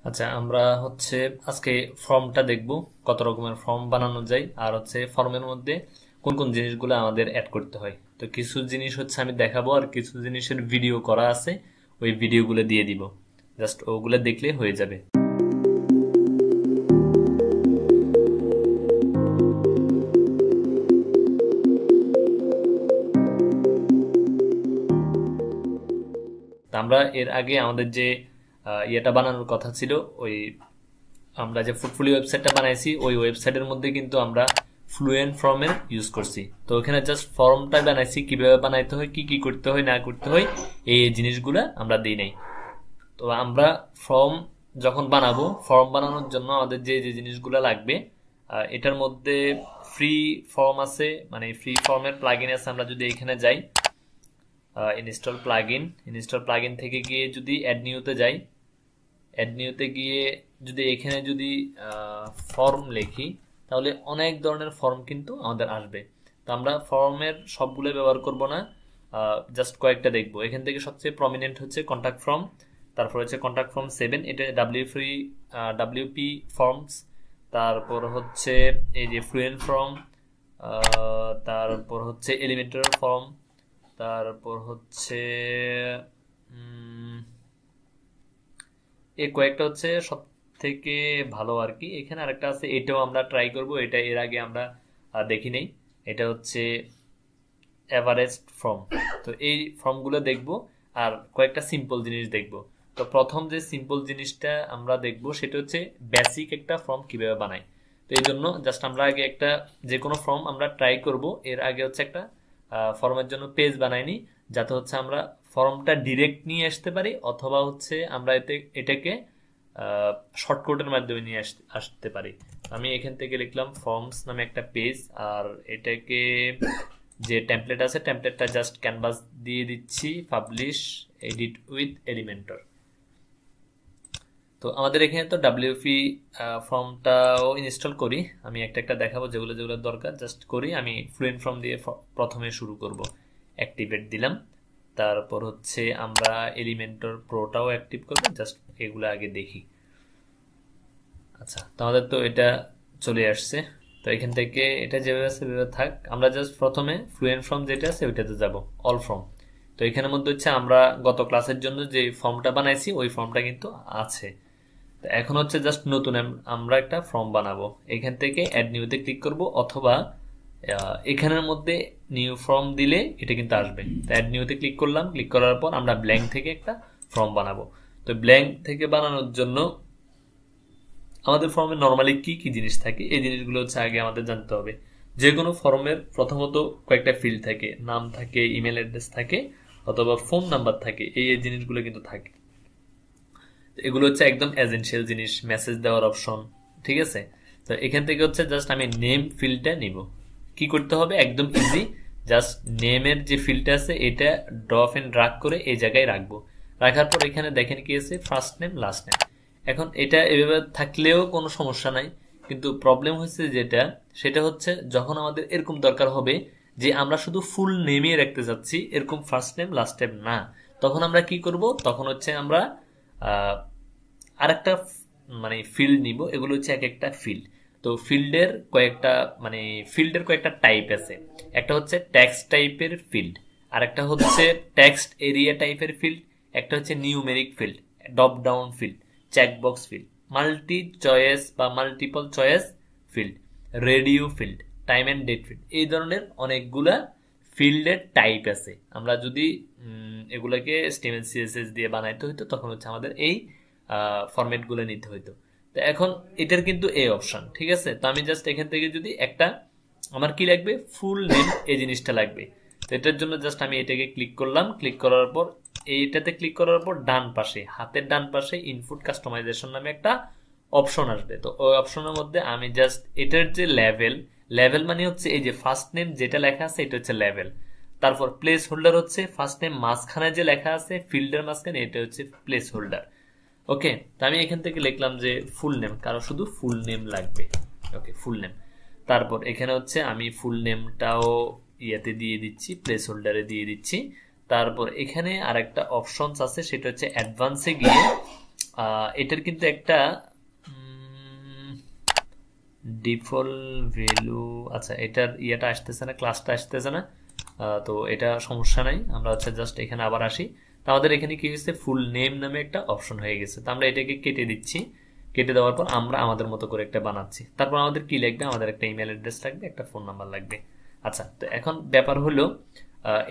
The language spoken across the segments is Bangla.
আচ্ছা, আমরা হচ্ছে আজকে ফর্মটা দেখব, কত রকমের ফর্ম বানানো যায় আর হচ্ছে ফর্মের মধ্যে কোন কোন জিনিসগুলো আমাদের অ্যাড করতে হয়। তো কিছু জিনিস হচ্ছে আমি দেখাবো আর কিছু জিনিসের ভিডিও করা আছে, ওই ভিডিওগুলো দিয়ে দিব, জাস্ট ওগুলো দেখলে হয়ে যাবে। তা আমরা এর আগে আমাদের যে ইয়েটা বানানোর কথা ছিল, ওই আমরা যে ফুটফুলি ওয়েবসাইটটা বানাইছি ওই ওয়েবসাইটের মধ্যে কিন্তু আমরা ফ্লুয়েন্ট ফর্মের ইউজ করছি। তো ওখানে জাস্ট ফর্মটা বানাইছি, কিভাবে বানাইতে হয়, কি কি করতে হয় না করতে হয়, এই জিনিসগুলো আমরা দিই নাই। তো আমরা ফর্ম যখন বানাবো, ফর্ম বানানোর জন্য আমাদের যে যে জিনিসগুলো লাগবে, এটার মধ্যে ফ্রি ফর্ম আছে, মানে ফ্রি ফর্মের প্লাগইন আছে। আমরা যদি এখানে যাই ইনস্টল প্লাগইন থেকে গিয়ে যদি অ্যাড নিউতে যাই, অ্যাড নিউতে গিয়ে যদি এখানে যদি ফর্ম লিখি, তাহলে অনেক ধরনের ফর্ম কিন্তু আমাদের আসবে। তো আমরা ফর্মের সবগুলো ব্যবহার করব না, জাস্ট কয়েকটা দেখবো। এখান থেকে সবচেয়ে প্রমিনেন্ট হচ্ছে কন্ট্যাক্ট ফর্ম, তারপর হচ্ছে কন্ট্যাক্ট ফর্ম 7, এটা ডাব্লিউপি ফর্মস, তারপর হচ্ছে এই যে ফ্লুয়েন্ট ফর্ম, তারপর হচ্ছে এলিমেন্টার ফর্ম, তারপর হচ্ছে এই কয়েকটা হচ্ছে সব থেকে ভালো আর কি। এখানে আরেকটা আছে, এটাও আমরা ট্রাই করব, এটা এর আগে আমরা দেখি নেই। এটা হচ্ছে এভারেস্ট ফর্ম। তো এই ফর্মগুলো দেখব আর কয়েকটা সিম্পল জিনিস দেখব। তো প্রথম যে সিম্পল জিনিসটা আমরা দেখব সেটা হচ্ছে বেসিক একটা ফর্ম কিভাবে বানাই। তো এই জন্য জাস্ট আমরা আগে একটা যে কোনো ফর্ম আমরা ট্রাই করব, এর আগে হচ্ছে একটা ফর্মের জন্য পেজ বানাইনি, যাতে হচ্ছে আমরা ফর্মটা ডিরেক্ট নিয়ে আসতে পারি, অথবা হচ্ছে আমরা এটাকে শর্টকাটের মাধ্যমে নিয়ে আসতে পারি। আমি এখান থেকে লিখলাম ফর্মস নামে একটা পেজ, আর এটাকে যে টেমপ্লেট আছে টেমপ্লেটটা জাস্ট ক্যানভাস দিয়ে দিচ্ছি, পাবলিশ এডিট উইথ এলিমেন্টর। তো আমাদের এখানে তো ডাব্লিউপি ফর্মটাও ইনস্টল করি, আমি একটা একটা দেখাবো যেগুলো যেগুলো দরকার, জাস্ট করি। আমি ফ্লুয়েন্ট ফর্ম দিয়ে প্রথমে শুরু করব, অ্যাক্টিভেট দিলাম, তারপর হচ্ছে আমরা এলিমেন্টর প্রোটাও অ্যাক্টিভ করব, জাস্ট এগুলো আগে দেখি। আচ্ছা, তো আমাদের তো এটা চলে আসছে। তো এখান থেকে এটা যেভাবে আছে সেভাবে থাক, আমরা জাস্ট প্রথমে ফ্লুয়েন্ট ফর্ম যেটা আছে ওইটাতে যাব, অল ফর্ম। তো এখানের মধ্যে হচ্ছে আমরা গত ক্লাসের জন্য যে ফর্মটা বানাইছি ওই ফর্মটা কিন্তু আছে। তো এখন হচ্ছে জাস্ট নতুন আমরা একটা ফর্ম বানাবো, এখান থেকে অ্যাড নিউতে ক্লিক করব, অথবা এখানের মধ্যে নিউ ফর্ম দিলে এটা কিন্তু আসবে। তো অ্যাড নিউতে ক্লিক করলাম, ক্লিক করার পর আমরা ব্ল্যাঙ্ক থেকে একটা ফর্ম বানাবো। তো ব্ল্যাঙ্ক থেকে বানানোর জন্য আমাদের ফর্মে নর্মালি কি কি জিনিস থাকে, এই জিনিসগুলো হচ্ছে আগে আমাদের জানতে হবে। যে কোনো ফর্মের প্রথমত কয়েকটা ফিল্ড থাকে, নাম থাকে, ইমেল অ্যাড্রেস থাকে, অথবা ফোন নাম্বার থাকে, এই এই জিনিসগুলো কিন্তু থাকে। এগুলো হচ্ছে একদম এসেনশিয়াল জিনিস, মেসেজ দেওয়ার অপশন, ঠিক আছে। তো এখান থেকে হচ্ছে জাস্ট আমি নেম ফিল্ডটা নিব। কি করতে হবে, একদম ইজি, জাস্ট নেমের যে ফিল্ডটা আছে এটা ড্রপ এন্ড ড্রাগ করে এই জায়গায় রাখবো। রাখার পর এখানে দেখেন কি আছে, ফার্স্ট নেম লাস্ট নেম। এখন এটা এভাবে থাকলেও কোনো সমস্যা নাই, কিন্তু প্রবলেম হচ্ছে যেটা, সেটা হচ্ছে যখন আমাদের এরকম দরকার হবে যে আমরা শুধু ফুল নেমই রাখতে চাচ্ছি, এরকম ফার্স্ট নেম লাস্ট নেম না, তখন আমরা কি করব, তখন হচ্ছে আমরা আরেকটা মানে ফিল্ড নিব। এগুলো হচ্ছে এক একটা ফিল্ড। তো ফিল্ডের কয়েকটা টাইপ আছে। একটা হচ্ছে টেক্সট টাইপের ফিল্ড, আর একটা হচ্ছে টেক্সট এরিয়া টাইপের ফিল্ড, একটা হচ্ছে numeric field, drop down field, checkbox field, multi choice বা multiple choice field, radio field, time and date field. এই ধরনের অনেকগুলা ফিল্ডের টাইপ আছে। আমরা যদি এগুলাকে HTML CSS দিয়ে বানাইতে হইতো, তখন হচ্ছে আমাদের এই ফরম্যাট গুলো নিতে হইতো। তো এখন এটার কিন্তু এই অপশন, ঠিক আছে। তো আমি জাস্ট এখান থেকে যদি একটা, আমার কি লাগবে, ফুল নেম, এই জিনিসটা লাগবে। তো এটার জন্য জাস্ট আমি এটাকে ক্লিক করলাম, ক্লিক করার পর এইটাতে ক্লিক করার পর ডান পাশে, হাতের ডান পাশে ইনপুট কাস্টমাইজেশন নামে একটা অপশন আসবে। তো ওই অপশনের মধ্যে আমি জাস্ট এটার যে লেভেল মানে হচ্ছে এই যে ফার্স্ট নেম যেটা লেখা আছে এটা হচ্ছে লেভেল। তারপর প্লেস হোল্ডার হচ্ছে ফার্স্ট নেম মাঝখানে যে লেখা আছে ফিল্ডের মাঝখানে, এটা হচ্ছে প্লেস হোল্ডার। ওকে, তো আমি এখান থেকে লিখলাম যে ফুল নেম, কারো শুধু ফুল নেম লাগবে। ওকে, ফুল নেম। তারপর এখানে হচ্ছে আমি ফুল নেমটাও ইয়াতে দিয়ে দিচ্ছি, প্লেস হোল্ডারে দিয়ে দিচ্ছি। তারপর এখানে আরেকটা অপশনস আছে, সেটা হচ্ছে অ্যাডভান্সে গিয়ে এটার কিন্তু একটা ডিফল্ট ভ্যালু, আচ্ছা এটার ইয়েটা আসতেছে না, ক্লাসটা আসতেছে না, তো এটা সমস্যা নাই। আমরা হচ্ছে জাস্ট এখানে আবার আসি। তো আমাদের এখানে কি হয়েছে, ফুল নেম নামে একটা অপশন হয়ে গেছে। তো আমরা এটাকে কেটে দিচ্ছি। কেটে দেওয়ার পর আমরা আমাদের মতো করে একটা বানাচ্ছি। তারপর আমাদের কি লাগবে, আমাদের একটা ইমেল অ্যাড্রেস লাগবে, একটা ফোন নাম্বার লাগবে। আচ্ছা, তো এখন ব্যাপার হলো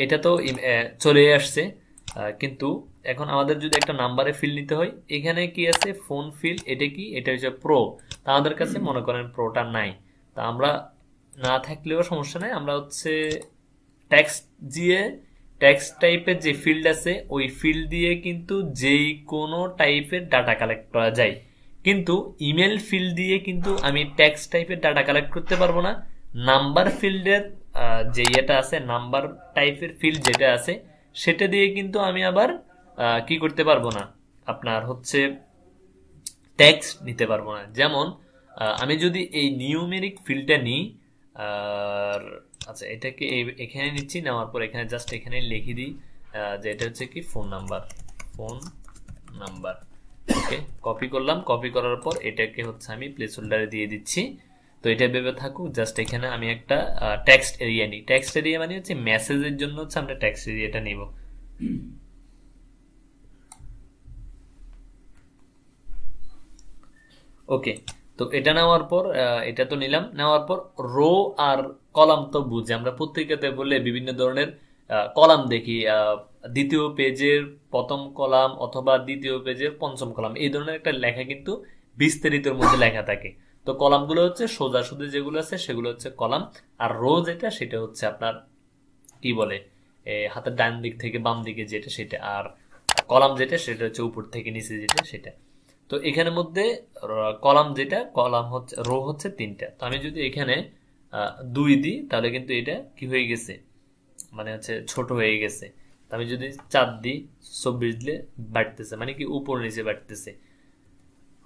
এটা তো চলে আসছে, কিন্তু এখন আমাদের যদি একটা নাম্বারে ফিল নিতে হয়, এখানে কি আছে ফোন ফিল, এটা কি, এটা হচ্ছে প্রো। তা আমাদের কাছে মনে করেন প্রোটা নাই। তা আমরা না থাকলেও সমস্যা নাই, আমরা হচ্ছে টেক্সট দিয়ে, টেক্সট টাইপের যে ফিল্ড আছে ওই ফিল্ড দিয়ে কিন্তু যেই কোনো টাইপের ডাটা কালেক্ট করা যায়। কিন্তু ইমেল ফিল্ড দিয়ে কিন্তু আমি টেক্সট টাইপের ডাটা কালেক্ট করতে পারবো না। নাম্বার ফিল্ডের যে ইয়েটা আছে, নাম্বার টাইপের ফিল্ড যেটা আছে, সেটা দিয়ে কিন্তু আমি আবার কি করতে পারবো না, আপনার হচ্ছে টেক্সট নিতে পারবো না। যেমন আমি যদি এই নিউমেরিক ফিল্ডটা নিই, আর আচ্ছা এটাকে এখানে নিচ্ছি, নেওয়ার পর এখানে জাস্ট এখানে লিখে দিই যে এটা হচ্ছে কি ফোন নাম্বার, ফোন নাম্বার। ওকে, কপি করলাম। কপি করার পর এটাকে হচ্ছে আমি প্লেস হোল্ডারে দিয়ে দিচ্ছি। তো এটা ভেবে থাকুক, জাস্ট এখানে আমি একটা টেক্সট এরিয়া নিই। টেক্সট এরিয়া মানে হচ্ছে মেসেজের জন্য হচ্ছে আমরা টেক্সট এরিয়াটা নিব। ওকে, তো এটা নেওয়ার পর এটা তো নিলাম। নেওয়ার পর রো আর কলাম তো বুঝি, আমরা পত্রিকাতে বললে বিভিন্ন ধরনের কলাম দেখি, দ্বিতীয় পেজের প্রথম কলাম অথবা দ্বিতীয় পেজের পঞ্চম কলাম, এই ধরনের একটা লেখা কিন্তু বিস্তারিতর মধ্যে লেখা থাকে। তো কলামগুলো হচ্ছে সোজাসুজি যেগুলো আছে সেগুলো হচ্ছে কলাম, আর রো যেটা সেটা হচ্ছে আপনার কি বলে, হাতের ডান দিক থেকে বাম দিকে যেটা সেটা, আর কলাম যেটা সেটা হচ্ছে উপর থেকে নিচে যেটা সেটা। তো এখানের মধ্যে কলাম যেটা, কলাম হচ্ছে, রো হচ্ছে 3টা। তো আমি যদি এখানে 2 দিই তাহলে কিন্তু এটা কি হয়ে গেছে, মানে হচ্ছে ছোট হয়ে গেছে। তো আমি যদি 4 দিই, 24 দিলে বাড়তেছে, মানে কি উপর নিচে বাড়তেছে।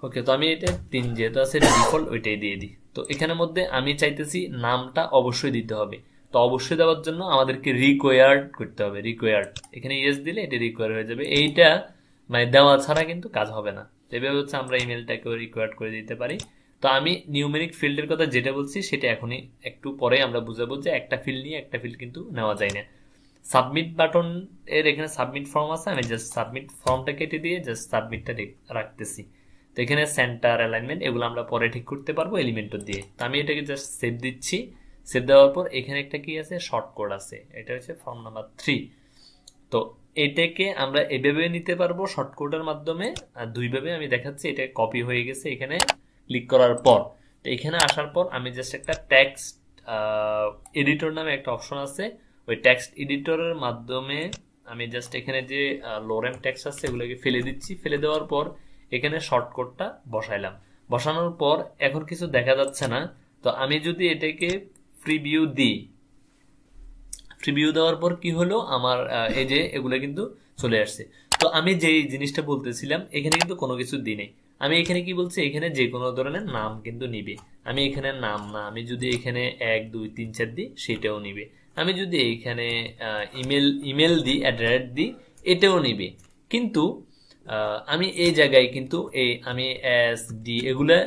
ওকে, তো আমি এটা 3 যেহেতু আছে ডিফল্ট ওইটাই দিয়ে দিই। তো এখানের মধ্যে আমি চাইতেছি নামটা অবশ্যই দিতে হবে। তো অবশ্যই দেওয়ার জন্য আমাদেরকে রিকোয়ার্ড করতে হবে, রিকোয়ার্ড। এখানে ইয়েস দিলে এটা রিকোয়ার হয়ে যাবে। এইটা মানে দেওয়া ছাড়া কিন্তু কাজ হবে না। এভাবে হচ্ছে আমরা ইমেলটাকে রিকোয়ার্ড করে দিতে পারি। তো আমি নিউমেরিক ফিল্ডের কথা যেটা বলছি সেটা এখনই, একটু পরে আমরা বুঝাবো যে একটা ফিল্ড নিয়ে একটা ফিল্ড কিন্তু নেওয়া যায় না। সাবমিট বাটন এর এখানে সাবমিট ফর্ম আছে, আমি জাস্ট সাবমিট ফর্মটা কেটে দিয়ে জাস্ট সাবমিটটা রাখতেছি। তো এখানে সেন্টার অ্যালাইনমেন্ট এগুলো আমরা পরে ঠিক করতে পারবো এলিমেন্টর দিয়ে। তো আমি এটাকে জাস্ট সেভ দিচ্ছি। সেভ দেওয়ার পর এখানে একটা কি আছে, শর্ট কোড আছে, এটা হচ্ছে ফর্ম নাম্বার 3। তো এটাকে আমরা এভাবে নিতে পারবো শর্ট কোডের মাধ্যমে, আর দুইভাবে আমি দেখাচ্ছি। এটা কপি হয়ে গেছে এখানে ক্লিক করার পর। তো এখানে আসার পর আমি জাস্ট একটা টেক্সট এডিটর নামে একটা অপশন আছে, ওই টেক্সট এডিটরের মাধ্যমে আমি জাস্ট এখানে যে লোরেম টেক্সট আছে এগুলোকে ফেলে দিচ্ছি। ফেলে দেওয়ার পর এখানে শর্টকাটটা বসাইলাম। বসানোর পর এখন কিছু দেখা যাচ্ছে না। তো আমি যদি এটাকে প্রিভিউ দিই, প্রিভিউ দেওয়ার পর কি হলো, আমার এই যে এগুলো কিন্তু চলে আসছে। তো আমি যেই জিনিসটা বলতেছিলাম, এখানে কিন্তু কোনো কিছু দিই নাই। আমি এখানে কি বলছি, এখানে যে কোনো ধরনের নাম কিন্তু নিবে। আমি এখানে নাম না, আমি যদি এখানে 1 2 3 4 দিই সেটাও নিবে। আমি যদি এখানে ইমেল দিই, অ্যাড্রেস দিই, এটাও নিবে। কিন্তু আমি এই জায়গায় কিন্তু আমি এস ডি এগুলা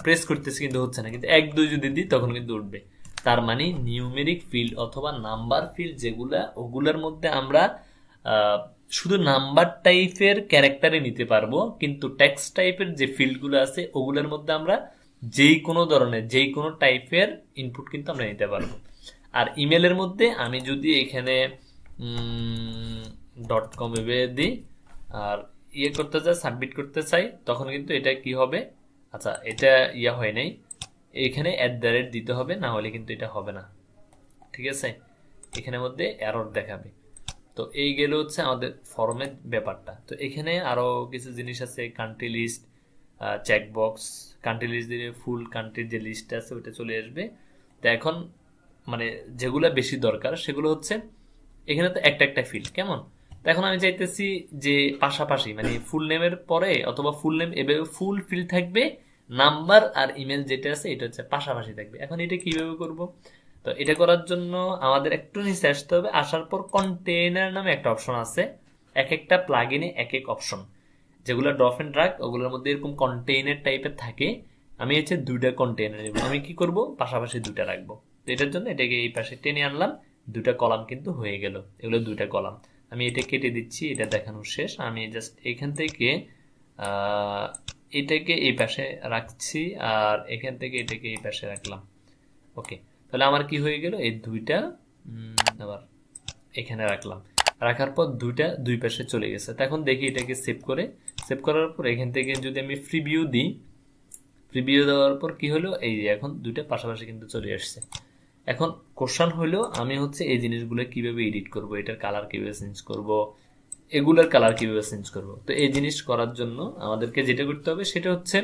প্রেস করতেছি কিন্তু হচ্ছে না, কিন্তু 1 2 যদি দিই তখন কিন্তু উঠবে। তার মানে নিউমেরিক ফিল্ড অথবা নাম্বার ফিল্ড যেগুলা, ওগুলার মধ্যে আমরা শুধু নাম্বার টাইপের ক্যারেক্টারে নিতে পারবো, কিন্তু টেক্সট টাইপের যে ফিল্ডগুলো আছে ওগুলোর মধ্যে আমরা যেই কোনো ধরনের যেই কোনো টাইপের ইনপুট কিন্তু আমরা নিতে পারবো। আর ইমেলের মধ্যে আমি যদি এখানে .com এভাবে দিই আর ইয়ে করতে চাই, সাবমিট করতে চাই, তখন কিন্তু এটা কি হবে, আচ্ছা এটা ইয়া হয় নাই, এখানে দিতে হবে, না হলে কিন্তু এটা হবে না। ঠিক আছে, এখানের মধ্যে এরর দেখাবে। তো এই গেল হচ্ছে আমাদের ফর্মের ব্যাপারটা। তো এখানে আরো কিছু জিনিস আছে, country list, checkbox. Country list দিলে ফুল কান্ট্রির যে লিস্ট আছে ওটা চলে আসবে। তো এখন মানে যেগুলো বেশি দরকার সেগুলো হচ্ছে এখানে তো একটা একটা ফিল্ড কেমন। তো এখন আমি চাইতেছি যে পাশাপাশি মানে ফুল নেমের পরে অথবা ফুল নেম এভাবে ফুল ফিল্ড থাকবে, নাম্বার আর ইমেল যেটা আছে এটা হচ্ছে পাশাপাশি থাকবে। এখন এটা কিভাবে করব, তো এটা করার জন্য আমাদের একটু নিচে আসতে হবে। আসার পর কন্টেইনার নামে একটা অপশন আছে, এক একটা প্লাগইনে এক এক অপশন। যেগুলো ড্রপ এন্ড ড্রাগ ওগুলোর মধ্যে এরকম কন্টেইনার টাইপের থাকে, আমি হচ্ছে দুইটা কন্টেইনার নেব। আমি কি করব, পাশাপাশি দুইটা রাখবো। তো এটার জন্য এটাকে এই পাশে টেনে আনলাম, দুইটা কলাম কিন্তু হয়ে গেল, এগুলো দুইটা কলাম। আমি এটা কেটে দিচ্ছি, এটা দেখানো শেষ। আমি জাস্ট এখান থেকে এটাকে এই পাশে রাখছি, আর এখান থেকে এটাকে এই পাশে রাখলাম। ওকে, তাহলে আমার কি হয়ে গেল, এই দুইটা আবার এখানে রাখলাম, রাখার পর দুইটা দুই পাশে চলে গেছে। এখন দেখি এটাকে সেভ করে, সেভ করার পর এখান থেকে যদি আমি প্রিভিউ দিই, প্রিভিউ দেওয়ার পর কি হলো, এই যে এখন দুইটা পাশাপাশি কিন্তু চলে আসছে। এখন কোশ্চেন হলো আমি হচ্ছে এই জিনিসগুলো কিভাবে এডিট করব, এটার কালার কিভাবে চেঞ্জ করব, এগুলোর কালার কিভাবে চেঞ্জ করব। তো এই জিনিস করার জন্য আমাদেরকে যেটা করতে হবে সেটা হচ্ছে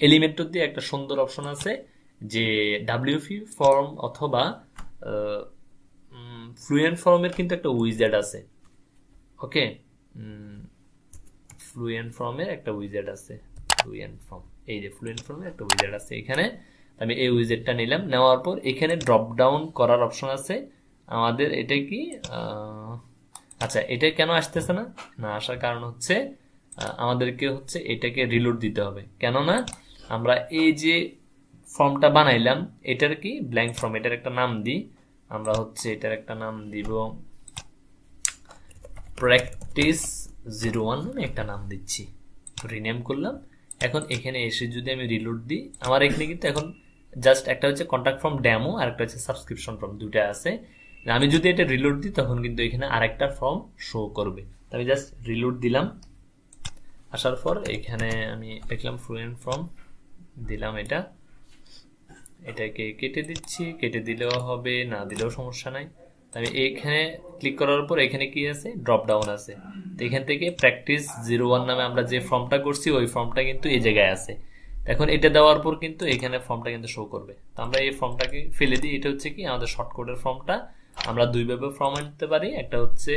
এলিমেন্টর দিয়ে একটা সুন্দর অপশন আছে যে ডাব্লিউপি ফর্ম অথবা ফ্লুয়েন্ট ফর্মের কিন্তু একটা উইজেট আছে। ওকে, ফ্লুয়েন্ট ফর্মের একটা উইজেট আছে, ফ্লুয়েন্ট ফর্ম, এই যে ফ্লুয়েন্ট ফর্মের একটা উইজেট আছে এখানে। আমি এই উইজেটটা নিলাম, নেওয়ার পর এখানে ড্রপ ডাউন করার অপশন আছে আমাদের। এটা কি আচ্ছা, এটা কেন আসতেছে না, না আসার কারণ হচ্ছে আমাদেরকে হচ্ছে এটাকে রিলোড দিতে হবে। কেননা আমরা এই যে ফর্মটা বানাইলাম এটার কি ব্ল্যাঙ্ক ফর্ম, এটার একটা নাম দিই আমরা, হচ্ছে এটার একটা নাম দিব প্র্যাকটিস 01 নামে একটা নাম দিচ্ছি, রিনেম করলাম। এখন এখানে এসে যদি আমি রিলোড দিই, আমার এখানে কিন্তু এখন জাস্ট একটা হচ্ছে কন্ট্যাক্ট ফর্ম ডেমো আর একটা হচ্ছে সাবস্ক্রিপশন ফর্ম, দুইটা আছে। আমি যদি এটা রিলোড দিই তখন কিন্তু এখানে আরেকটা ফর্ম শো করবে। আমি জাস্ট রিলোড দিলাম, আসার পর এখানে আমি দেখলাম ফ্লুয়েন্ট ফর্ম দিলাম, এটাকে কেটে দিচ্ছি, কেটে দিলেও হবে, না দিলেও সমস্যা নাই। আমি এখানে ক্লিক করার পর এখানে কি আছে, ড্রপ ডাউন আছে। তো এখান থেকে প্র্যাকটিস 01 নামে আমরা যে ফর্মটা করছি ওই ফর্মটা কিন্তু এই জায়গায় আছে। এখন এটা দেওয়ার পর কিন্তু এখানে ফর্মটা কিন্তু শো করবে। তো আমরা এই ফর্মটাকে ফেলে দিই। এটা হচ্ছে কি আমাদের শর্টকোডের ফর্মটা। আমরা দুইভাবে ফর্ম আনতে পারি, একটা হচ্ছে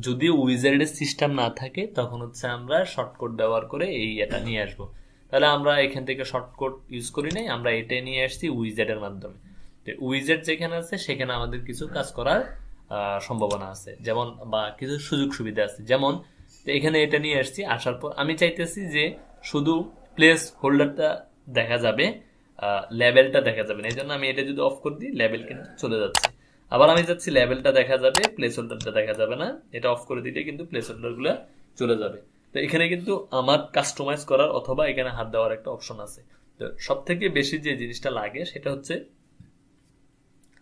যদি উইজার্ডের সিস্টেম না থাকে তখন হচ্ছে আমরা শর্টকট ব্যবহার করে এই এটা নিয়ে আসবো। তাহলে আমরা এখান থেকে শর্টকট ইউজ করি নাই, আমরা এটা নিয়ে আসছি উইজেটের মাধ্যমে। তো উইজেট যেখানে আছে সেখানে আমাদের কিছু কাজ করার সম্ভাবনা আছে, যেমন বা কিছু সুযোগ সুবিধা আছে। যেমন এখানে এটা নিয়ে আসছি, আসার পর আমি চাইতেছি যে শুধু প্লেস হোল্ডারটা দেখা যাবে, লেভেলটা দেখা যাবে না। এই জন্য আমি এটা যদি অফ করে দিই লেভেল কিন্তু চলে যাচ্ছে। আবার আমি যাচ্ছি লেভেলটা দেখা যাবে, প্লেস হোল্ডারটা দেখা যাবে না, এটা অফ করে দিলে কিন্তু প্লেস হোল্ডার গুলো চলে যাবে। তো এখানে কিন্তু আমার কাস্টমাইজ করার অথবা এখানে হাত দেওয়ার একটা অপশন আছে। তো সব থেকে বেশি যে জিনিসটা লাগে সেটা হচ্ছে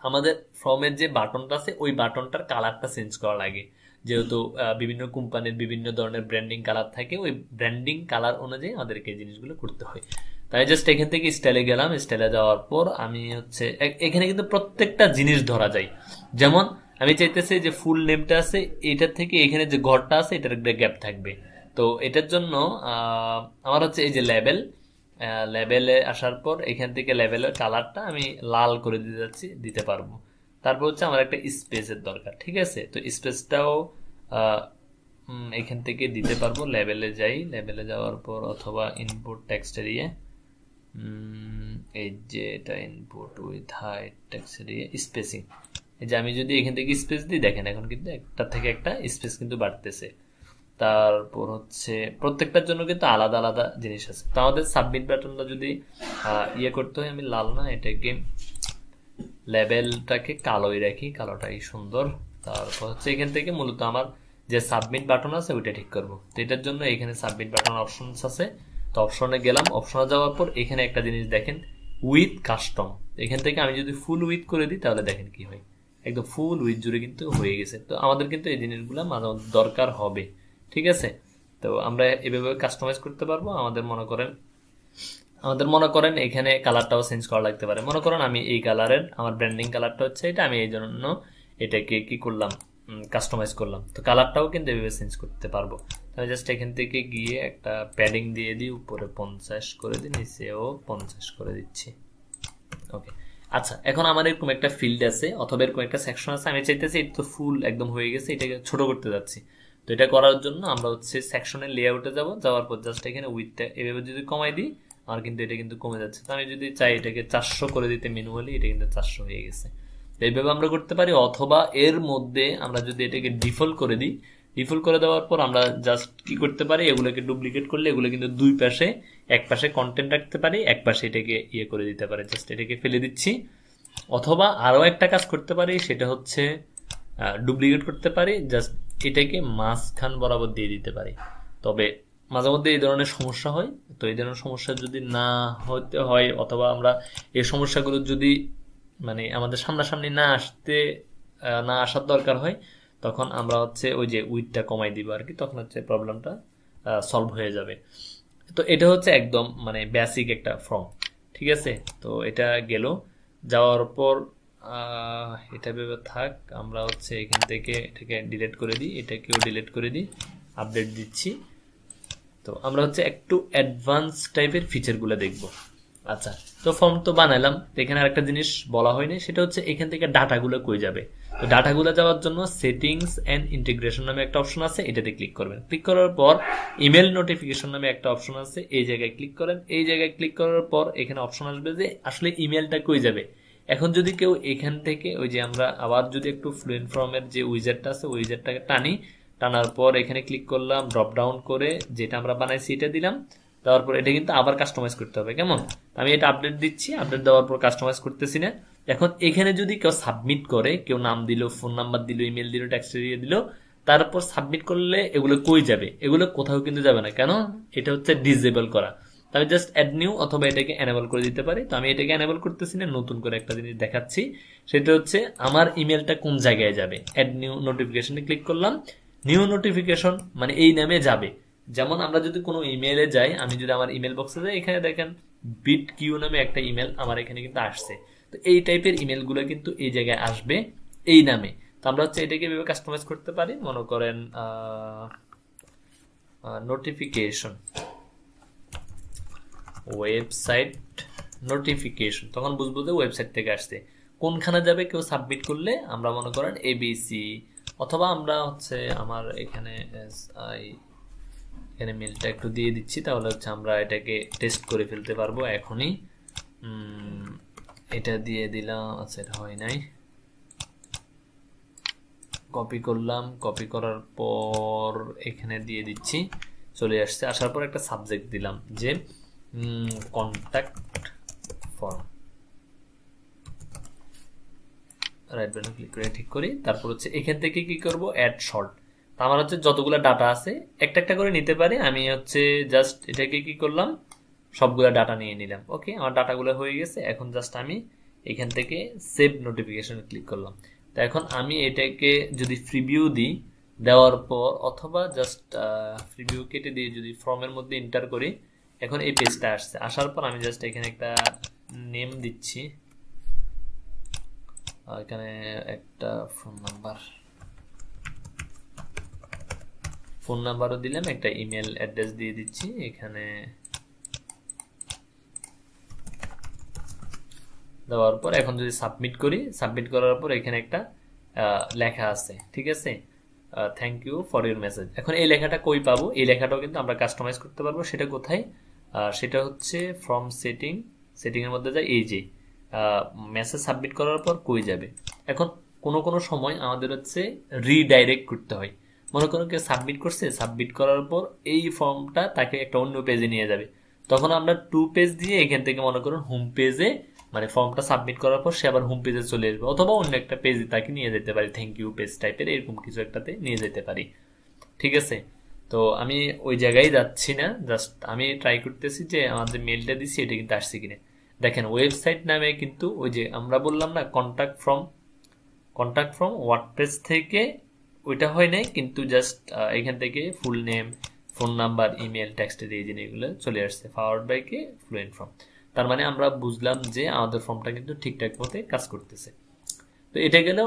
আমাদের ফর্মের যে বাটনটা আছে ওই বাটনটার কালারটা চেঞ্জ করা লাগে। যেহেতু বিভিন্ন কোম্পানির বিভিন্ন ধরনের ব্র্যান্ডিং কালার থাকে, ওই ব্র্যান্ডিং কালার অনুযায়ী আমাদেরকে এই জিনিসগুলো করতে হয়। তাই জাস্ট এখান থেকে স্টাইলে গেলাম, স্টাইলে যাওয়ার পর আমি হচ্ছে এখানে কিন্তু প্রত্যেকটা জিনিস ধরা যায়। যেমন আমি চাইতেছি যে ফুল নেমটা আছে এটার থেকে এখানে যে ঘরটা আছে এটার একটা গ্যাপ থাকবে। তো এটার জন্য আমার হচ্ছে এই যে লেভেলে আসার পর এখান থেকে লেভেলের কালারটা আমি লাল করে দিতে পারবো। তারপর হচ্ছে আমার একটা স্পেসের দরকার, ঠিক আছে। তো স্পেসটাও এখান থেকে দিতে পারবো। লেভেলে যাই, লেভেলে যাওয়ার পর অথবা ইনপুট টেক্সট এরিয়া, এই যে এটা input with height text area spacing, এই যে আমি যদি এখান থেকে স্পেস দিই দেখেন এখন কিন্তু একটা থেকে একটা স্পেস কিন্তু বাড়তেছে। তারপর হচ্ছে প্রত্যেকটার জন্য কিন্তু আলাদা আলাদা জিনিস আছে। তো আমাদের সাবমিট বাটনটা যদি করতে হয়, আমি লাল না, এটাকে লেভেলটাকে কালোই রাখি, কালোটাই সুন্দর। তারপর হচ্ছে এখান থেকে মূলত আমার যে সাবমিট বাটন আছে ওইটা ঠিক করবো। তো এটার জন্য এখানে সাবমিট বাটন অপশন আছে। তো অপশনে গেলাম, অপশনে যাওয়ার পর এখানে একটা জিনিস দেখেন উইথ কাস্টম, এখান থেকে আমি যদি ফুল উইথ করে দিই তাহলে দেখেন কি হয়, একদম ফুল উইথ জুড়ে কিন্তু হয়ে গেছে। তো আমাদের কিন্তু এই জিনিসগুলো মাঝে মধ্যে দরকার হবে, ঠিক আছে। তো আমরা এভাবে কাস্টমাইজ করতে পারবো। আমাদের মনে করেন এখানে কালারটাও চেঞ্জ করা লাগতে পারে। মনে করেন আমি এই কালারের আমার ব্র্যান্ডিং কালারটা হচ্ছে এটা, আমি এই জন্য এটাকে কি করলাম, কাস্টমাইজ করলাম। তো কালারটাও কিন্তু এভাবে চেঞ্জ করতে পারবো। আমি জাস্ট এখান থেকে গিয়ে একটা প্যাডিং দিয়ে দিই, উপরে 50 করে দিই, নিচেও 50 করে দিচ্ছি। ওকে, আচ্ছা এখন আমার এরকম একটা ফিল্ড আছে অথবা এরকম একটা সেকশন আছে, আমি চাইতেছি এটা তো ফুল একদম হয়ে গেছে, এটাকে ছোট করতে যাচ্ছি। তো এটা করার জন্য আমরা হচ্ছে সেকশনের লেআউটে যাওয়ার পর জাস্ট এখানে উইথটা এভাবে যদি কমাই দিই আমার কিন্তু এটা কিন্তু কমে যাচ্ছে। তো আমি যদি চাই এটাকে 400 করে দিতে ম্যানুয়ালি, এটা কিন্তু 400 হয়ে গেছে। এইভাবে আমরা করতে পারি। অথবা এর মধ্যে আমরা যদি এটাকে ডিফল্ট করে দিই ডিফল করে দেওয়ার পর আমরা জাস্ট কি করতে পারি, এগুলোকে ডুপ্লিকেট করলে এগুলো কিন্তু দুই পাশে, এক পাশে কন্টেন্ট রাখতে পারি, এক পাশে এটাকে ইয়ে করে দিতে পারি, জাস্ট এটাকে ফেলে দিচ্ছি। অথবা আরও একটা কাজ করতে পারি, সেটা হচ্ছে ডুপ্লিকেট করতে পারি, জাস্ট এটাকে মাঝখান বরাবর দিয়ে দিতে পারি। তবে মাঝে মধ্যে এই ধরনের সমস্যা হয়, তো এই ধরনের সমস্যা যদি না হতে হয়, অথবা আমরা এই সমস্যাগুলো যদি মানে আমাদের সামনাসামনি না আসার দরকার হয়, তখন আমরা হচ্ছে ওই যে উইডটা কমাই দিব আর কি, তখন হচ্ছে প্রবলেমটা সলভ হয়ে যাবে। তো এটা হচ্ছে একদম মানে বেসিক একটা ফর্ম, ঠিক আছে। তো এটা গেল, যাওয়ার পর এটা ভেবে থাক, আমরা হচ্ছে এখান থেকে এটাকে ডিলিট করে দিই, এটাকেও ডিলিট করে দিই, আপডেট দিচ্ছি। তো আমরা হচ্ছে একটু অ্যাডভান্স টাইপের ফিচারগুলো দেখব। আচ্ছা, তো ফর্ম তো বানালাম, তো এখানে আরেকটা জিনিস বলা হয়নি, সেটা হচ্ছে এখান থেকে ডাটাগুলো কই যাবে। তো ডাটাগুলো যাওয়ার জন্য সেটিংস এন্ড ইন্টিগ্রেশন নামে একটা অপশন আছে, এটাতে ক্লিক করবেন। ক্লিক করার পর ইমেল নোটিফিকেশন নামে একটা অপশন আছে, এই জায়গায় ক্লিক করেন। এই জায়গায় ক্লিক করার পর এখানে অপশন আসবে যে আসলে ইমেলটা কই যাবে। এখন যদি কেউ এখান থেকে ওই যে আমরা আবার যদি একটু ফ্লুয়েন্ট ফর্মের যে উইজারটা আছে, উইজারটাকে টানার পর এখানে ক্লিক করলাম, ড্রপ ডাউন করে যেটা আমরা বানাইছি এটা দিলাম, দেওয়ার পর এটা কিন্তু আবার কাস্টমাইজ করতে হবে, কেমন। আমি এটা আপডেট দিচ্ছি, আপডেট দেওয়ার পর কাস্টমাইজ করতেছি না। এখন এখানে যদি কেউ সাবমিট করে, কেউ নাম দিল, ফোন নাম্বার দিল, ইমেল দিল, টেক্সট দিয়ে দিল, তারপর সাবমিট করলে এগুলো কই যাবে? এগুলো কোথাও কিন্তু যাবে না, কেন? এটা হচ্ছে ডিসেবল করা। আমি জাস্ট অ্যাড নিউ অথবা এটাকে এনেবল করে দিতে পারি। তো আমি এটাকে এনেবল করতেছি না, নতুন করে একটা জিনিস দেখাচ্ছি, সেটা হচ্ছে আমার ইমেলটা কোন জায়গায় যাবে। অ্যাড নিউ নোটিফিকেশনে ক্লিক করলাম, নিউ নোটিফিকেশন মানে এই নামে যাবে। যেমন আমরা যদি কোনো ইমেলে যাই, আমি যদি আমার ইমেল বক্সে যাই, এখানে দেখেন বিট কিউ নামে একটা ইমেল আমার এখানে কিন্তু আসছে। তো এই টাইপের ইমেলগুলো কিন্তু এই জায়গায় আসবে এই নামে। তো আমরা হচ্ছে এটাকে এভাবে কাস্টমাইজ করতে পারি, মনে করেন নোটিফিকেশন, ওয়েবসাইট নোটিফিকেশন, তখন বুঝবো যে ওয়েবসাইট থেকে আসছে। কোনখানে যাবে কেউ সাবমিট করলে, আমরা মনে করেন এবিসি, অথবা আমরা হচ্ছে আমার এখানে এখানে মেলটা একটু দিয়ে দিচ্ছি, তাহলে হচ্ছে আমরা এটাকে টেস্ট করে ফেলতে পারবো এখনই। এটা দিয়ে দিলাম, আচ্ছা এটা হয় নাই, কপি করলাম, কপি করার পর এখানে দিয়ে দিচ্ছি, চলে আসছে। আসার পর একটা সাবজেক্ট দিলাম যে contact form, right button click করে ঠিক করি। তারপর হচ্ছে এখান থেকে কি করব, অ্যাড শর্ট। আমার হচ্ছে যতগুলো ডাটা আছে একটা একটা করে নিতে পারি, আমি হচ্ছে জাস্ট এটাকে কি করলাম, সবগুলো ডাটা নিয়ে নিলাম। ওকে, আমার ডাটাগুলো হয়ে গেছে। এখন জাস্ট আমি এখান থেকে সেভ নোটিফিকেশন ক্লিক করলাম। তো এখন আমি এটাকে যদি প্রিভিউ দিই, দেওয়ার পর অথবা জাস্ট প্রিভিউ কেটে দিয়ে যদি ফর্মের মধ্যে এন্টার করি, এখন এই পেজটা আসছে। আসার পর আমি জাস্ট এখানে একটা নেম দিচ্ছি, এখানে একটা ফোন নাম্বারও দিলাম, একটা ইমেল অ্যাড্রেস দিয়ে দিচ্ছি এখানে। দেওয়ার পর এখন যদি সাবমিট করি, সাবমিট করার পর এখানে একটা লেখা আছে, ঠিক আছে, thank you for your message. এখন এই লেখাটা কই পাবো? এই লেখাটাও কিন্তু আমরা কাস্টমাইজ করতে পারবো। সেটা কোথায়? সেটা হচ্ছে ফ্রম সেটিং এর মধ্যে যায়, এই যে মেসেজ সাবমিট করার পর কই যাবে। এখন কোনো সময় আমাদের হচ্ছে রিডাইরেক্ট করতে হয়। মনে করো কেউ সাবমিট করছে, সাবমিট করার পর এই ফর্মটা তাকে একটা অন্য পেজে নিয়ে যাবে, তখন আমরা 2 পেজ দিয়ে এখান থেকে মনে করুন হোম পেজে, মানে ফর্মটা সাবমিট করার পর সে আবার হোম পেজে চলে আসবে, অথবা অন্য একটা পেজে তাকে নিয়ে যেতে পারি, থ্যাংক ইউ পেজ টাইপের এরকম কিছু একটাতে নিয়ে যেতে পারি, ঠিক আছে। তো আমি ওই জায়গায় যাচ্ছি না, জাস্ট আমি ট্রাই করতেছি যে আমার যে মেলটা দিচ্ছি এটা কিন্তু আসছে কিনা। দেখেন ওয়েবসাইট নামে কিন্তু ওই যে আমরা বললাম না কন্ট্যাক্ট ফ্রম ওয়ার্ডপ্রেস থেকে, ওইটা হয় নাই, কিন্তু জাস্ট এখান থেকে full name, phone number, email, টেক্সটের এই জিনিসগুলো চলে আসছে, powered by k fluent form. তার মানে আমরা বুঝলাম যে আমাদের ফর্মটা কিন্তু ঠিকঠাক মতে কাজ করতেছে। তো এটা গেল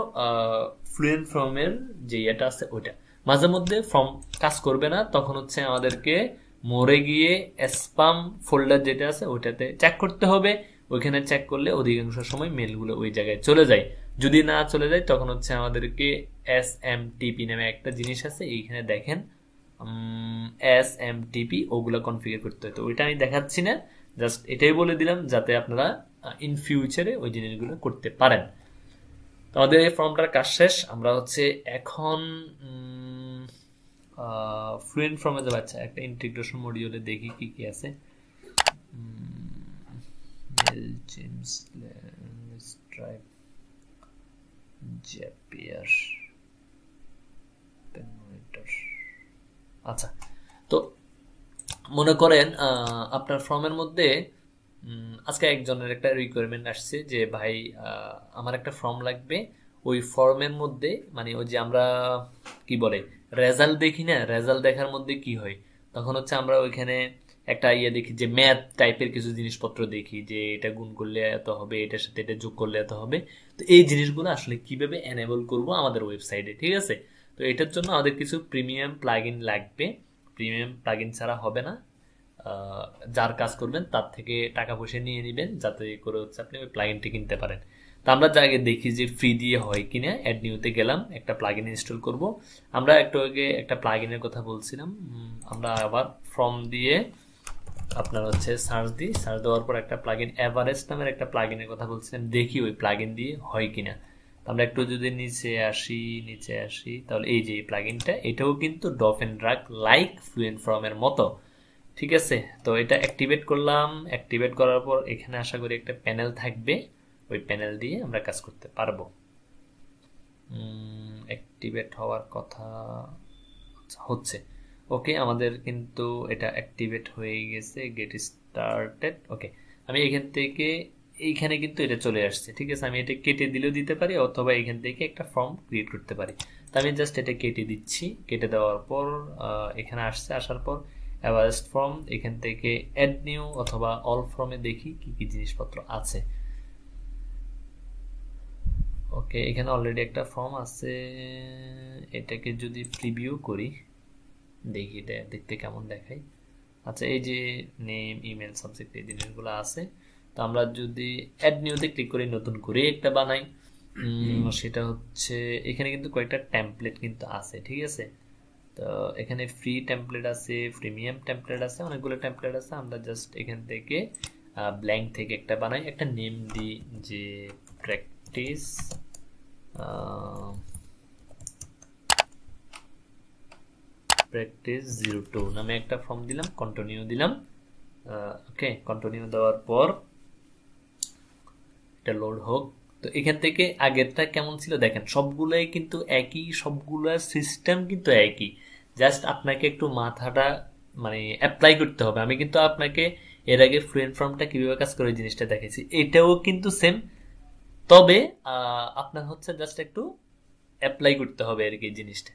ফ্লুয়েন্ট ফর্মের যে এটা আছে ওইটা। মাঝে মধ্যে ফর্ম কাজ করবে না, তখন হচ্ছে আমাদেরকে মোরে গিয়ে স্প্যাম ফোল্ডার যেটা আছে ওইটাতে চেক করতে হবে। ওইখানে চেক করলে অধিকাংশ সময় মেলগুলো ওই জায়গায় চলে যায়। যদি না চলে যায় তখন হচ্ছে আমাদেরকে SMTP নামে একটা জিনিস আছে, এইখানে দেখেন SMTP, ওগুলো কনফিগার করতে হয়। তো ওইটা আমি দেখাচ্ছি না, জাস্ট এটাই বলে দিলাম যাতে আপনারা ইন ফিউচারে ওই জিনিসগুলো করতে পারেন। আমাদের এই ফর্মটার কাজ শেষ। আমরা হচ্ছে এখন ফ্লুয়েন্ট ফর্মে যাবে। আচ্ছা একটা ইন্টিগ্রেশন মডিউলে দেখি কি কি আছে। আচ্ছা তো মনে করেন আপনার ফর্মের মধ্যে আজকে একজনের একটা রিকোয়ারমেন্ট আসছে যে ভাই আমার একটা ফর্ম লাগবে, ওই ফর্মের মধ্যে মানে ওই যে আমরা কি বলে রেজাল্ট দেখি না, রেজাল্ট দেখার মধ্যে কি হয় তখন হচ্ছে আমরা ওইখানে একটা ইয়ে দেখি যে ম্যাথ টাইপের কিছু জিনিসপত্র দেখি যে এটা গুণ করলে এত হবে, এটার সাথে এটা যোগ করলে এত হবে। তো এই জিনিসগুলো আসলে কিভাবে এনেবল করব আমাদের ওয়েবসাইটে, ঠিক আছে? তো এটার জন্য আমাদের কিছু প্রিমিয়াম প্লাগইন লাগবে। প্রিমিয়াম প্লাগইন ছাড়া হবে না। যার কাজ করবেন তার থেকে টাকা পয়সা নিয়ে নেবেন যাতে করে হচ্ছে আপনি ওই প্লাগইনটি কিনতে পারেন। তো আমরা আগে দেখি যে ফ্রি দিয়ে হয় কিনা। অ্যাড নিউতে গেলাম, একটা প্লাগইন ইনস্টল করব। আমরা একটু আগে একটা প্লাগইনের কথা বলছিলাম, আমরা আবার ফর্ম দিয়ে আপনার হচ্ছে সার্চ দিই, সার্চ দেওয়ার পর একটা প্লাগইন এভারেস্ট নামের একটা প্লাগইনের কথা বলছিলাম, দেখি ওই প্লাগইন দিয়ে হয় কিনা। আমরা একটু যদি নিচে আসি তাহলে এই যে এই প্লাগইনটা, এটাও কিন্তু ডফ এন্ড ড্রাগ লাইক ফ্লুয়েন্ট ফর্মের মতো, ঠিক আছে? তো এটা অ্যাক্টিভেট করলাম। অ্যাক্টিভেট করার পর এখানে আশা করি একটা প্যানেল থাকবে, ওই প্যানেল দিয়ে আমরা কাজ করতে পারবো। অ্যাক্টিভেট হওয়ার কথা হচ্ছে। ওকে, আমাদের কিন্তু এটা অ্যাক্টিভেট হয়ে গেছে। Get started. ওকে, আমি এখান থেকে এইখানে কিন্তু এটা চলে আসছে, ঠিক আছে? আমি এটা কেটে দিলেও দিতে পারি অথবা এখান থেকে একটা ফর্ম ক্রিয়েট করতে পারি। তো আমি জাস্ট এটা কেটে দিচ্ছি। কেটে দেওয়ার পর এখানে আসছে, আসার পর এভারেস্ট ফর্ম, এখান থেকে অ্যাড নিউ অথবা অল ফর্মে দেখি কি কি জিনিসপত্র আছে। ওকে, এখানে অলরেডি একটা ফর্ম আছে, এটাকে যদি প্রিভিউ করি দেখি এটা দেখতে কেমন দেখায়। আচ্ছা, এই যে নেম, ইমেল, সাবজেক্ট এই জিনিসগুলো আছে। তো আমরা যদি অ্যাড নিউতে ক্লিক করি, নতুন করে একটা বানাই, সেটা হচ্ছে এখানে কিন্তু কয়েকটা টেমপ্লেট কিন্তু আছে, ঠিক আছে? তো এখানে ফ্রি টেমপ্লেট আছে, প্রিমিয়াম টেমপ্লেট আছে, অনেকগুলো টেমপ্লেট আছে। আমরা জাস্ট এখান থেকে ব্ল্যাঙ্ক থেকে একটা বানাই, একটা নেম দিই যে প্র্যাকটিস প্র্যাকটিস 02 নামে একটা ফর্ম দিলাম, কন্টিনিউ দিলাম। ওকে, কন্টিনিউ দেওয়ার পর এটা লোড হোক। তো এখান থেকে আগেরটা কেমন ছিল দেখেন, সবগুলোই কিন্তু একই, সবগুলোর সিস্টেম কিন্তু একই, জাস্ট আপনাকে একটু মাথাটা মানে অ্যাপ্লাই করতে হবে। আমি কিন্তু আপনাকে এর আগে ফ্লুয়েন্ট ফর্মটা কিভাবে কাজ করে জিনিসটা দেখেছি, এটাও কিন্তু সেম, তবে আপনার হচ্ছে জাস্ট একটু অ্যাপ্লাই করতে হবে আর কি জিনিসটা।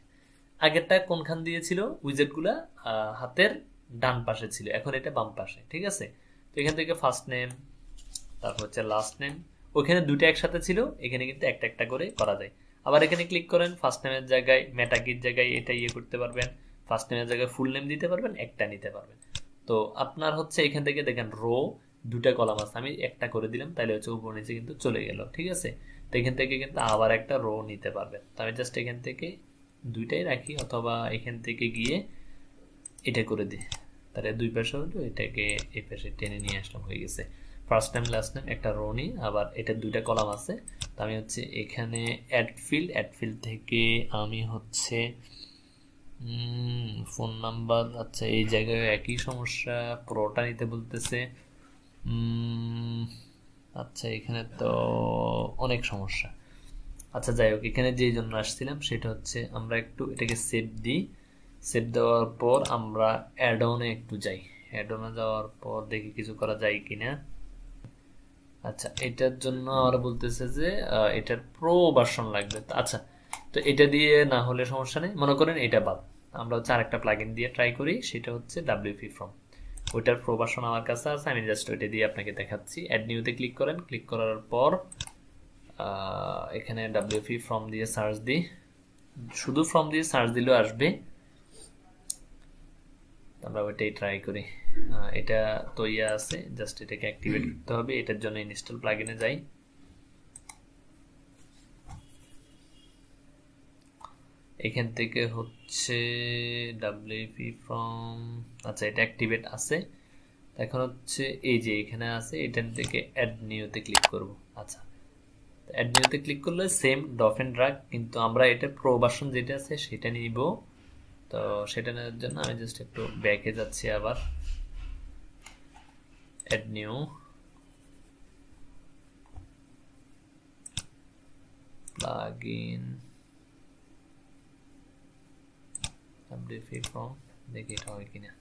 আগেরটা কোনখান দিয়ে ছিল, উইজেটগুলা হাতের ডান পাশে ছিল, এখন এটা বাম পাশে, ঠিক আছে? তো এখান থেকে ফার্স্ট নেম, তারপর হচ্ছে লাস্ট নেম, ওখানে দুটো একসাথে ছিল, এখানে কিন্তু একটা একটা করে করা যায়। আবার এখানে ক্লিক করেন, ফার্স্ট নেমের জায়গায় মেটাকির জায়গায় এটা ইয়ে করতে পারবেন, ফার্স্ট নেমের জায়গায় ফুল নেম দিতে পারবেন, একটা নিতে পারবেন। তো আপনার হচ্ছে এখান থেকে দেখেন রো দুটা কলাম আছে, আমি একটা করে দিলাম, তাহলে হচ্ছে উপর নিচে কিন্তু চলে গেল, ঠিক আছে? তো এখান থেকে কিন্তু আবার একটা রো নিতে পারবেন। তো আমি জাস্ট এখান থেকে দুইটাই রাখি, অথবা এখান থেকে গিয়ে এটা করে দিই, তাহলে দুই পাশে হলো, এটাকে এই পাশে টেনে নিয়ে আসলাম, হয়ে গেছে। ফার্স্ট নেম লাস্ট নেম একটা রো নিই, আবার এটা দুইটা কলাম আছে। তো আমি হচ্ছে এখানে অ্যাড ফিল্ড থেকে আমি হচ্ছে ফোন নাম্বার, আচ্ছা এই জায়গায় একই সমস্যা, পুরোটা নিতে বলতেছে। আচ্ছা এখানে তো অনেক সমস্যা। আচ্ছা যাই হোক, এখানে যেই জন্য আসছিলাম সেটা হচ্ছে আমরা একটু এটাকে সেভ দিই। সেভ দেওয়ার পর আমরা অ্যাড অনে একটু যাই, অ্যাড অনে যাওয়ার পর দেখি কিছু করা যায় কিনা। আচ্ছা, এটার জন্য আর বলতেছে যে এটার প্রো ভার্সন লাগবে। আচ্ছা, তো এটা দিয়ে না হলে সমস্যা নেই, মনে করেন এটা বাদ, আমরা হচ্ছে আরেকটা প্লাগইন দিয়ে ট্রাই করি, সেটা হচ্ছে WP ফর্ম। ওইটার প্রো ভার্সন আমার কাছে আছে, আমি জাস্ট ওইটা দিয়ে আপনাকে দেখাচ্ছি। অ্যাড নিউতে ক্লিক করেন, ক্লিক করার পর এখানে WP ফর্ম দিয়ে সার্চ দিই, শুধু ফর্ম দিয়ে সার্চ দিলেও আসবে, আমরা ওইটাই ট্রাই করি। এটা তো ইয়ে আছে, জাস্ট এটাকে অ্যাক্টিভেট করতে হবে, এটার জন্য ইনস্টল প্লাগইনে যাই। এখান থেকে হচ্ছে WP ফর্ম, আচ্ছা এটা অ্যাক্টিভেট আছে। এখন হচ্ছে এই যে এখানে আছে, এটার থেকে অ্যাড নিউতে ক্লিক করব। আচ্ছা, অ্যাড নিউতে ক্লিক করলে সেম ডফ এন্ড ড্রাগ, কিন্তু আমরা এটা প্রো ভার্সন যেটা আছে সেটা নিব, তো সেটা নেওয়ার জন্য আমি জাস্ট একটু ব্যাকে যাচ্ছি, আবার add new plugin WP form, দেখি এটা হয় কিনা।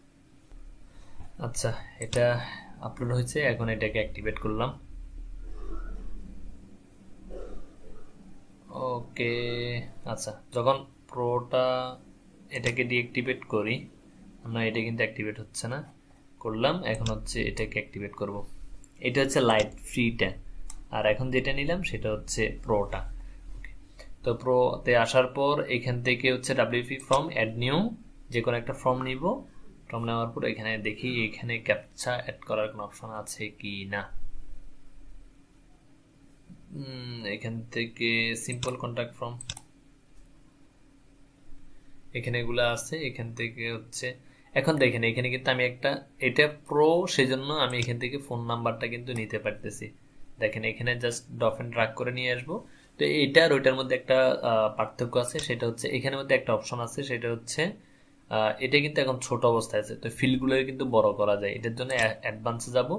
আচ্ছা, এটা আপলোড হয়েছে, এখন এটাকে অ্যাক্টিভেট করলাম। ওকে, আচ্ছা, যখন প্রোটা এটাকে ডিঅ্যাক্টিভেট করি আমরা, এটা কিন্তু অ্যাক্টিভেট হচ্ছে না, করলাম, এখন হচ্ছে এটাকে অ্যাক্টিভেট করব। এটা হচ্ছে লাইট ফ্রিটা, আর এখন যেটা নিলাম সেটা হচ্ছে প্রোটা। তো প্রোতে আসার পর এখান থেকে হচ্ছে WP ফর্ম অ্যাড নিউ, যে কোনো একটা ফর্ম নিব। ফর্ম নেওয়ার পর এখানে দেখি এখানে ক্যাপচা অ্যাড করার কোনো অপশন আছে কি না। এখান থেকে সিম্পল কন্ট্যাক্ট ফর্ম, এখানে এগুলো আছে। এখান থেকে হচ্ছে এখন দেখেন এখানে কিন্তু আমি একটা, এটা প্রো, সেজন্য আমি এখান থেকে ফোন নাম্বারটা কিন্তু নিতে পারতেছি। দেখেন এখানে জাস্ট ড্রপ এন্ড ড্র্যাগ করে নিয়ে আসবো। তো এটা আর ওইটার মধ্যে একটা পার্থক্য আছে, সেটা হচ্ছে এখানের মধ্যে একটা অপশন আছে, সেটা হচ্ছে এটা কিন্তু এখন ছোট অবস্থায় আছে, তো ফিল্ডগুলো কিন্তু বড় করা যায়। এটার জন্য অ্যাডভান্সে যাব,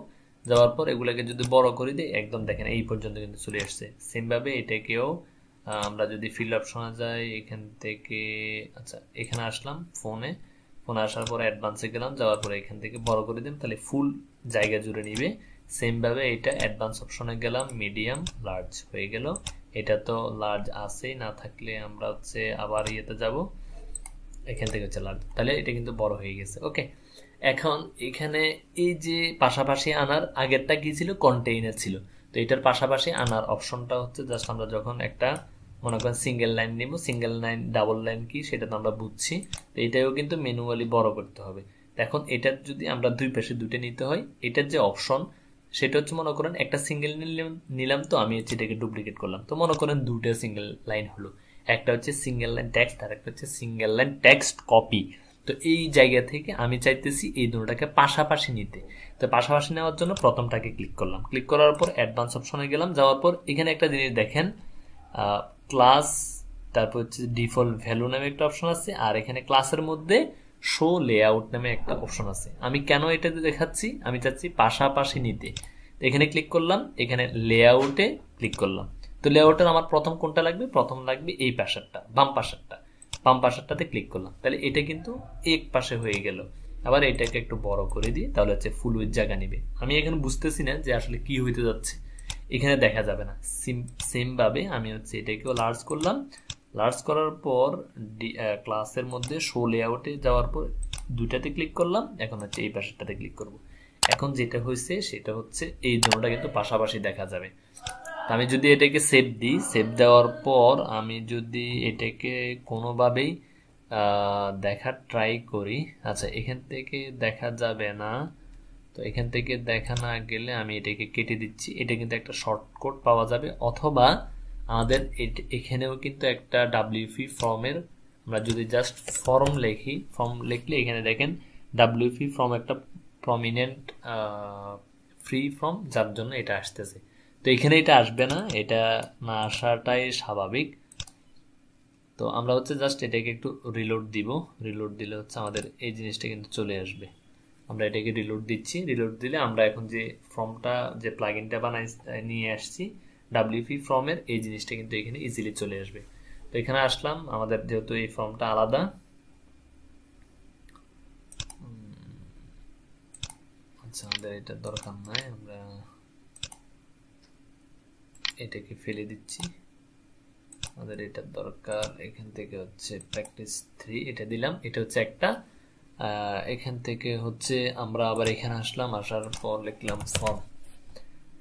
যাওয়ার পর এগুলোকে যদি বড় করে দিই, একদম দেখেন এই পর্যন্ত কিন্তু চলে আসছে। সেমভাবে এটাকেও আমরা যদি ফিল্ড অপশনে যাই, এখান থেকে আচ্ছা এখানে আসলাম, ফোনে আসার পরে অ্যাডভান্সে গেলাম, যাওয়ার পরে এখান থেকে বড় করে দিলাম, তাহলে ফুল জায়গা জুড়ে নিবে। সেমভাবে এটা অ্যাডভান্স অপশনে গেলাম, মিডিয়াম লার্জ হয়ে গেল। এটা তো লার্জ আছেই, না থাকলে আমরা হচ্ছে আবার ইয়েতে যাব, এখান থেকে হচ্ছে লার্জ, তাহলে এটা কিন্তু বড় হয়ে গেছে। ওকে, এখন এখানে এই যে পাশাপাশি আনার, আগেরটা কি ছিল, কন্টেইনার ছিল, তো এটার পাশাপাশি আনার অপশনটা হচ্ছে জাস্ট আমরা যখন একটা মনে করেন সিঙ্গেল লাইন নিব, সিঙ্গেল লাইন ডাবল লাইন কি সেটা তো আমরা বুঝছি, তো এটাও কিন্তু ম্যানুয়ালি বড় করতে হবে। এখন এটার যদি আমরা দুই পাশে দুটো নিতে হয়, এটার যে অপশন সেটা হচ্ছে মনে করেন একটা সিঙ্গেল নিলাম, তো আমি হচ্ছে এটাকে ডুপ্লিকেট করলাম, তো মনে করেন দুটো সিঙ্গেল লাইন হলো, একটা হচ্ছে সিঙ্গেল লাইন টেক্সট আর একটা হচ্ছে সিঙ্গেল লাইন টেক্সট কপি। তো এই জায়গা থেকে আমি চাইতেছি এই দুটোটাকে পাশাপাশি নিতে, তো পাশাপাশি নেওয়ার জন্য প্রথমটাকে ক্লিক করলাম, ক্লিক করার পর অ্যাডভান্স অপশনে গেলাম, যাওয়ার পর এখানে একটা জিনিস দেখেন, ক্লাস, তারপর হচ্ছে ডিফল্ট ভ্যালু নামে একটা অপশন আছে, আর এখানে ক্লাসের মধ্যে শো লেআউট নামে একটা অপশন আছে। আমি কেন এটা দেখাচ্ছি, আমি চাচ্ছি পাশাপাশি নিতে, এখানে ক্লিক করলাম, এখানে লেআউটে ক্লিক করলাম। তো লেআউটের আমার প্রথম কোনটা লাগবে, প্রথম লাগবে এই পাশেরটা, বাম পাশেরটাতে ক্লিক করলাম, তাহলে এটা কিন্তু এক পাশে হয়ে গেল। আবার এটাকে একটু বড় করে দিই, তাহলে হচ্ছে ফুল উইথ জায়গা নিবে। আমি এখানে বুঝতেছি না যে আসলে কি হইতে যাচ্ছে, এখানে দেখা যাবে না। সেম ভাবে আমি হচ্ছে এটাকেও লার্জ করলাম, লার্জ করার পর ক্লাসের মধ্যে শো লেআউটে যাওয়ার পর দুইটাতে ক্লিক করলাম, এখন হচ্ছে এই পাশেরটাতে ক্লিক করব। এখন যেটা হয়েছে সেটা হচ্ছে এই দুটোটা কিন্তু পাশাপাশি দেখা যাবে। আমি যদি এটাকে সেভ দিই, সেভ দেওয়ার পর আমি যদি এটাকে কোনোভাবেই দেখার ট্রাই করি, আচ্ছা এখান থেকে দেখা যাবে না, তো এখান থেকে দেখা না গেলে আমি এটাকে কেটে দিচ্ছি। এটা কিন্তু একটা শর্টকাট পাওয়া যাবে, অথবা আমাদের এখানেও কিন্তু একটা WP ফর্মের, আমরা যদি জাস্ট ফর্ম লিখি, ফর্ম লিখলে এখানে দেখেন WP ফর্ম একটা প্রমিনেন্ট ফ্রি ফর্ম, যার জন্য এটা আসতেছে। তো এখানে এটা আসবে না, এটা না আসাটাই স্বাভাবিক। তো আমরা হচ্ছে জাস্ট এটাকে একটু রিলোড দিব, রিলোড দিলে হচ্ছে আমাদের এই জিনিসটা কিন্তু চলে আসবে। আমরা এটাকে রিলোড দিচ্ছি, রিলোড দিলে আমরা এখন যে ফর্মটা, যে প্লাগইনটা বানাই নিয়ে আসছি WP ফর্মের, এই জিনিসটা কিন্তু এখানে ইজিলি চলে আসবে। তো এখানে আসলাম, আমাদের যেহেতু এই ফর্মটা আলাদা, আচ্ছা আমাদের এটার দরকার নাই, আমরা এটাকে ফেলে দিচ্ছি, আমাদের এটার দরকার। এখান থেকে হচ্ছে প্র্যাকটিস 3 এটা দিলাম, এটা হচ্ছে একটা। এখান থেকে হচ্ছে আমরা আবার এখানে আসলাম, আসার পর লিখলাম ফর্ম,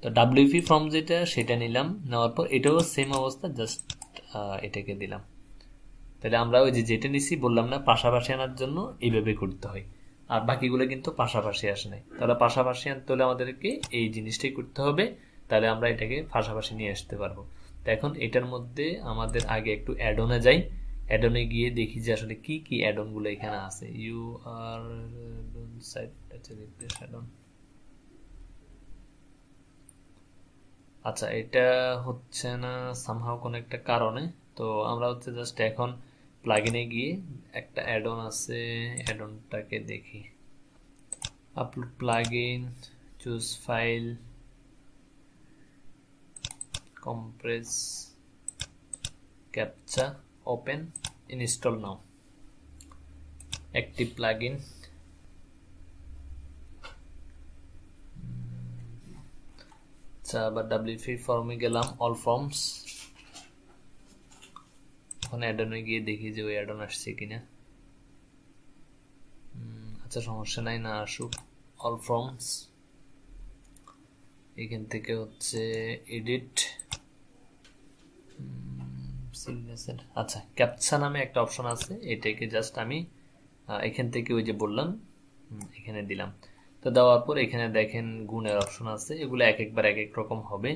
তো WP ফর্ম যেটা সেটা নিলাম, নেওয়ার পর এটাও সেম অবস্থা, জাস্ট এটাকে দিলাম। তাহলে আমরা ওই যে যেটা নিছি বললাম না, পাশাপাশি আনার জন্য এইভাবে করতে হয়, আর বাকিগুলো কিন্তু পাশাপাশি আসে নাই। তাহলে পাশাপাশি আনতে হলে আমাদেরকে এই জিনিসটাই করতে হবে, তাহলে আমরা এটাকে পাশাপাশি নিয়ে আসতে পারবো। তো এখন এটার মধ্যে আমাদের আগে একটু অ্যাডনে যাই, অ্যাডনে গিয়ে দেখি যে আসলে কি কি অ্যাডন গুলো এখানে আছে। ইউ আর সাইট, আচ্ছা রিপ্লেস অ্যাডন, আচ্ছা এটা হচ্ছে না সামহাও কোনো একটা কারণে। তো আমরা হচ্ছে জাস্ট এখন প্লাগইনে গিয়ে একটা অ্যাড অন আছে, অ্যাড অনটাকে দেখি। Upload plugin, choose file, compress, captcha, open, install now, active plugin, আচ্ছা আবার WP ফর্মে গেলাম, অল ফর্মস, ওখানে অ্যাডনে গিয়ে দেখি যে ওই অ্যাডন আসছে কিনা। আচ্ছা সমস্যা নাই, না আসুক। অল ফর্মস, এখান থেকে হচ্ছে এডিট সিগনেচার, আচ্ছা ক্যাপচা নামে একটা অপশন আছে, এটাকে জাস্ট আমি এখান থেকে ওই যে বললাম এখানে দিলাম। তো দেওয়ার পর এখানে দেখেন গুণের অপশন আছে, এগুলো এক একবার এক এক রকম হবে।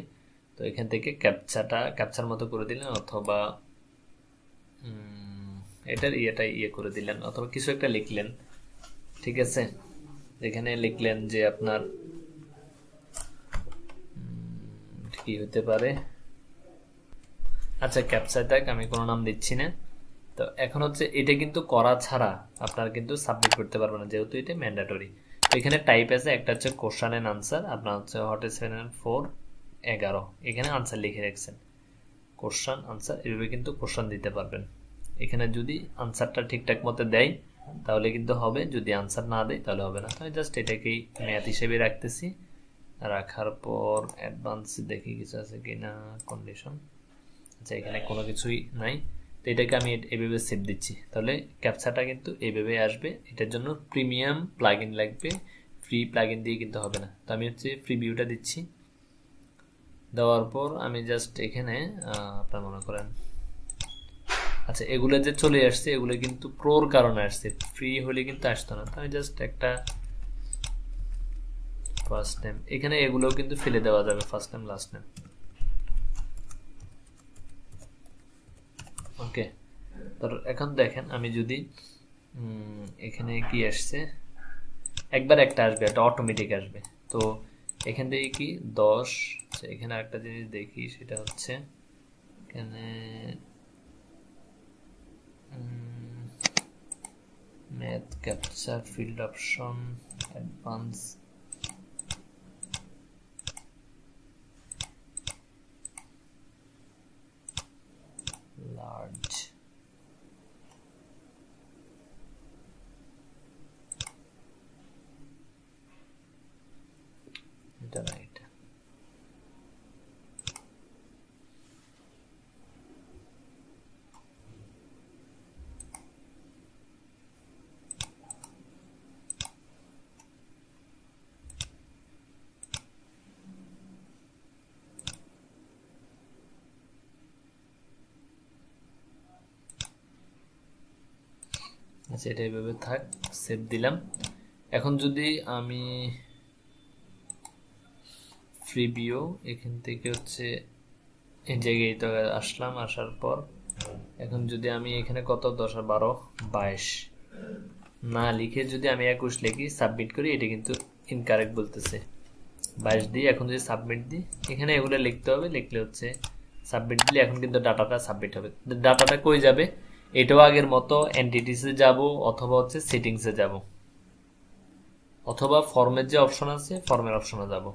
তো এখান থেকে ক্যাপচার মতো করে দিলেন, অথবা এটার ইয়ে করে দিলেন, অথবা কিছু একটা লিখলেন, ঠিক আছে। এখানে লিখলেন যে আপনার কি হতে পারে, আচ্ছা ক্যাপচায় থাক, আমি কোনো নাম দিচ্ছি না। তো এখন হচ্ছে এটা কিন্তু করা ছাড়া আপনার কিন্তু সাবমিট করতে পারবেন না, যেহেতু এটা ম্যান্ডেটরি। তো এখানে টাইপ আছে, একটা হচ্ছে কোশ্চেন এন্ড আনসার, আপনার হচ্ছে হট 7/4/11 এখানে আনসার লিখে রাখছেন, কোশ্চেন আনসার, এভাবে কিন্তু কোশ্চেন দিতে পারবেন। এখানে যদি আনসারটা ঠিকঠাক মতো দেয় তাহলে কিন্তু হবে, যদি আনসার না দেয় তাহলে হবে না। আমি জাস্ট এটাকেই ম্যাথ হিসেবে রাখতেছি, রাখার পর অ্যাডভান্স দেখি কিছু আছে কিনা, কন্ডিশন, আচ্ছা এখানে কোনো কিছুই নাই। তো এটাকে আমি এইভাবে সেভ দিচ্ছি, তাহলে ক্যাপচাটা কিন্তু এইভাবে আসবে। এটার জন্য প্রিমিয়াম প্লাগইন লাগবে, ফ্রি প্লাগইন দিয়ে কিন্তু হবে না। তো আমি হচ্ছে ফ্রি ভিউটা দিচ্ছি, দেওয়ার পর আমি জাস্ট এখানে আপনার মনে করেন, আচ্ছা এগুলো যে চলে আসছে এগুলো কিন্তু প্রোর কারণে আসছে, ফ্রি হলে কিন্তু আসতো না। তো আমি জাস্ট একটা ফার্স্ট নেম, এখানে এগুলোও কিন্তু ফেলে দেওয়া যাবে, ফার্স্ট নেম লাস্ট নেম, ওকে। তো এখন দেখেন আমি যদি এখানে কি আসছে, একবার একটা আসবে, একটা অটোমেটিক আসবে। তো এখান থেকে কি 10, এখানে একটা জিনিস দেখি, সেটা হচ্ছে এখানে math capture field option advance, large, এটা না এটা, আচ্ছা এটা এইভাবে থাক, সেভ দিলাম। এখন যদি আমি ফ্রি ভিউ, এখান থেকে হচ্ছে এই জায়গায় তো আসলাম, আসার পর এখন যদি আমি এখানে কত 10 আর 12 22 না লিখে যদি আমি 21 লিখি, সাবমিট করি, এটা কিন্তু ইনকারেক্ট বলতেছে, 22 দিই। এখন যদি সাবমিট দিই, এখানে এগুলো লিখতে হবে, লিখলে হচ্ছে সাবমিট দিলে এখন কিন্তু ডাটাটা সাবমিট হবে। ডাটাটা কই যাবে, এটাও আগের মতো এন্টিটিসে যাব, অথবা হচ্ছে সেটিংসে যাব, অথবা ফর্মের যে অপশন আছে ফর্মের অপশনে যাব।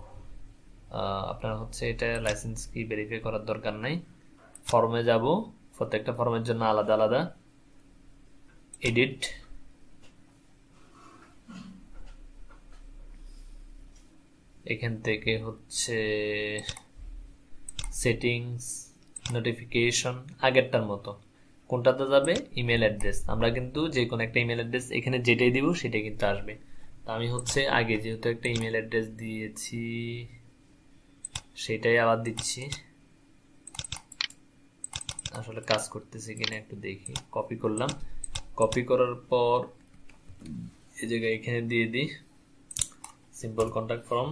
আপনার হচ্ছে এটা লাইসেন্স কি ভেরিফাই করার দরকার নাই, ফর্মে যাব, প্রত্যেকটা ফর্মের জন্য আলাদা আলাদা, এডিট, এখান থেকে হচ্ছে সেটিংস, নোটিফিকেশন, আগেরটার মতো। কোনটাতে যাবে, ইমেল অ্যাড্রেস, আমরা কিন্তু যে কোনো একটা ইমেল অ্যাড্রেস এখানে যেটাই দিব সেটাই কিন্তু আসবে। তো আমি হচ্ছে আগে যেহেতু একটা ইমেল অ্যাড্রেস দিয়েছি সেটাই আবার দিচ্ছি, আসলে কাজ করতেছে কিনা একটু দেখি। কপি করলাম, কপি করার পর এই জায়গায় এখানে দিয়ে দিই সিম্পল কন্টাক্ট ফর্ম,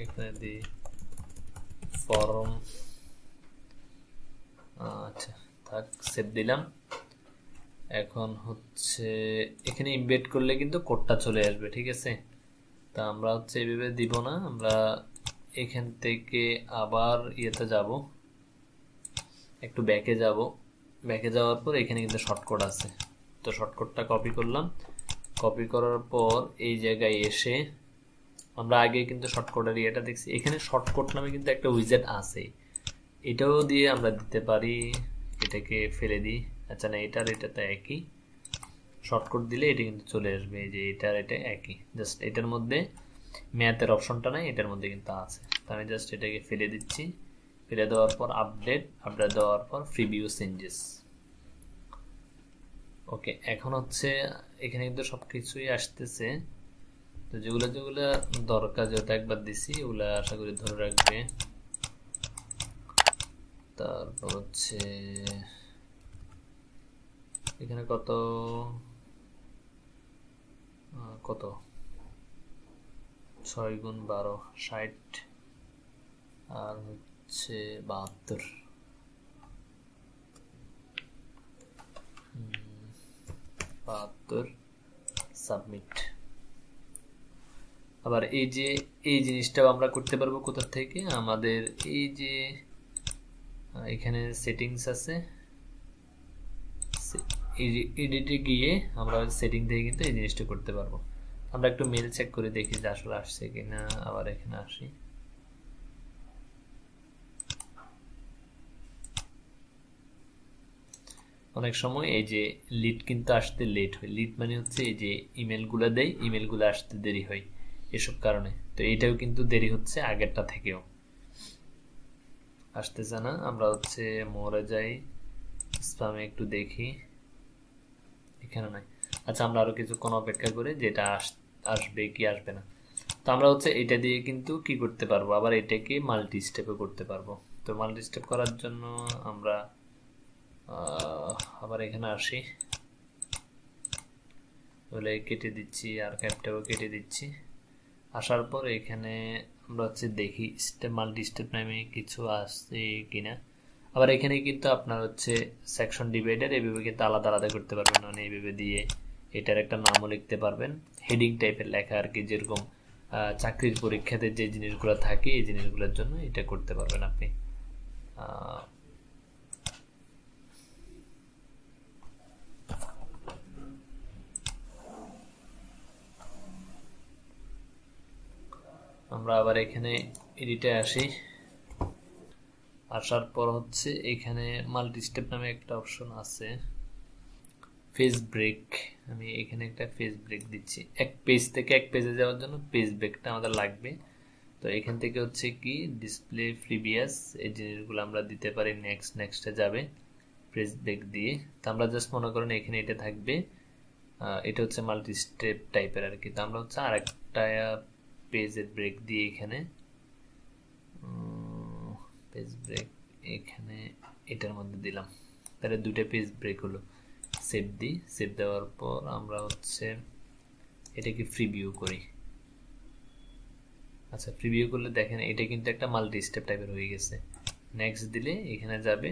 এখানে দিই ফর্ম, আচ্ছা থাক, সেভ দিলাম। এখন হচ্ছে এখানে ইমবেড করলে কিন্তু কোডটা চলে আসবে, ঠিক আছে। তা আমরা হচ্ছে এইভাবে দিব না, আমরা এখান থেকে আবার ইয়েতে যাব, একটু ব্যাকে যাব, ব্যাকে যাওয়ার পর এখানে কিন্তু শর্টকাট আছে, তো শর্টকাটটা কপি করলাম। কপি করার পর এই জায়গায় এসে আমরা আগে কিন্তু শর্টকাটের ইয়েটা দেখছি, এখানে শর্টকাট নামে কিন্তু একটা উইজেট আছে, এটাও দিয়ে আমরা দিতে পারি। এটাকে ফেলে দিই, আচ্ছা না এটার এটা তো একই, শর্টকাট দিলে এটা কিন্তু চলে আসবে, এই যে এটার এটা একই, জাস্ট এটার মধ্যে ম্যাথের অপশনটা নাই, এটার মধ্যে কিন্তু আছে। তো আমি জাস্ট এটাকে ফেলে দিচ্ছি, ফেলে দেওয়ার পর আপডেট, আপডেট দেওয়ার পর প্রিভিউ চেঞ্জেস। ওকে, এখন হচ্ছে এখানে কিন্তু সব কিছুই আসতেছে, তো যেগুলো যেগুলো দরকার, যেটা একবার দিছি ওগুলা আশা করি ধরে রাখবে। তারপর হচ্ছে এখানে কত কত 6 গুণ 12 60, আর হচ্ছে 72, সাবমিট। আবার এই যে এই জিনিসটাও আমরা করতে পারবো কোথা থেকে, আমাদের এই যে এখানে সেটিংস আছে, এডিটে গিয়ে আমরা সেটিং থেকে কিন্তু এই জিনিসটা করতে পারবো। আমরা একটু মেল চেক করে দেখি যে আসলে আসছে কিনা, আবার এখানে আসি। অনেক সময় এই যে লিড কিন্তু আসতে লেট হয়, লিড মানে হচ্ছে এই যে ইমেলগুলো দেয়, ইমেলগুলো আসতে দেরি হয় এসব কারণে, তো এটাও কিন্তু দেরি হচ্ছে আগেরটা থেকেও আসতেছে না। আমরা হচ্ছে মোরে যাই, স্প্যামে একটু দেখি, এখানে নাই। আচ্ছা আমরা আরো কিছুক্ষণ অপেক্ষা করে যেটা আসবে কি আসবে না। তো আমরা হচ্ছে এটা দিয়ে কিন্তু কি করতে পারবো, আবার এটাকে মাল্টি স্টেপে করতে পারবো। তো মাল্টি স্টেপ করার জন্য আমরা আবার এখানে আসি, বলে কেটে দিচ্ছি, আর ক্যাপটাও কেটে দিচ্ছি। আসার পর এখানে আমরা হচ্ছে দেখি স্টেপ, মাল্টি স্টেপ নামে কিছু আসছে কিনা। আবার এখানে কিন্তু আপনার হচ্ছে সেকশন ডিভাইডার এইভাবে কিন্তু আলাদা আলাদা করতে পারবেন, মানে এইভাবে দিয়ে এটার একটা নামও লিখতে পারবেন, হেডিং টাইপের লেখা আর কি, যেরকম চাকরির পরীক্ষাতে যে জিনিসগুলো থাকে এই জিনিসগুলোর জন্য এটা করতে পারবেন আপনি। আমরা আবার এখানে এডিটে আসি, আসার পর হচ্ছে এখানে মাল্টি স্টেপ নামে একটা অপশন আছে, পেজ ব্রেক। আমি এখানে একটা পেজ ব্রেক দিচ্ছি, এক পেজ থেকে এক পেজে যাওয়ার জন্য পেজ ব্রেকটা আমাদের লাগবে। তো এখান থেকে হচ্ছে কি ডিসপ্লে প্রিভিয়াস এই জিনিসগুলো আমরা দিতে পারি, নেক্সট নেক্সটে যাবে পেজ ব্রেক দিয়ে। তো আমরা জাস্ট মনে করেন এখানে এটা থাকবে, এটা হচ্ছে মাল্টি স্টেপ টাইপের আর কি। তো আমরা হচ্ছে আরেকটা পেজের ব্রেক দিয়ে এখানে পেজ ব্রেক এখানে এটার মধ্যে দিলাম, তাহলে দুটো পেজ ব্রেক হলো। সেভ দিই, সেভ দেওয়ার পর আমরা হচ্ছে এটাকে প্রিভিউ করি। আচ্ছা প্রিভিউ করলে দেখেন এটা কিন্তু একটা মাল্টি স্টেপ টাইপের হয়ে গেছে। নেক্সট দিলে এখানে যাবে,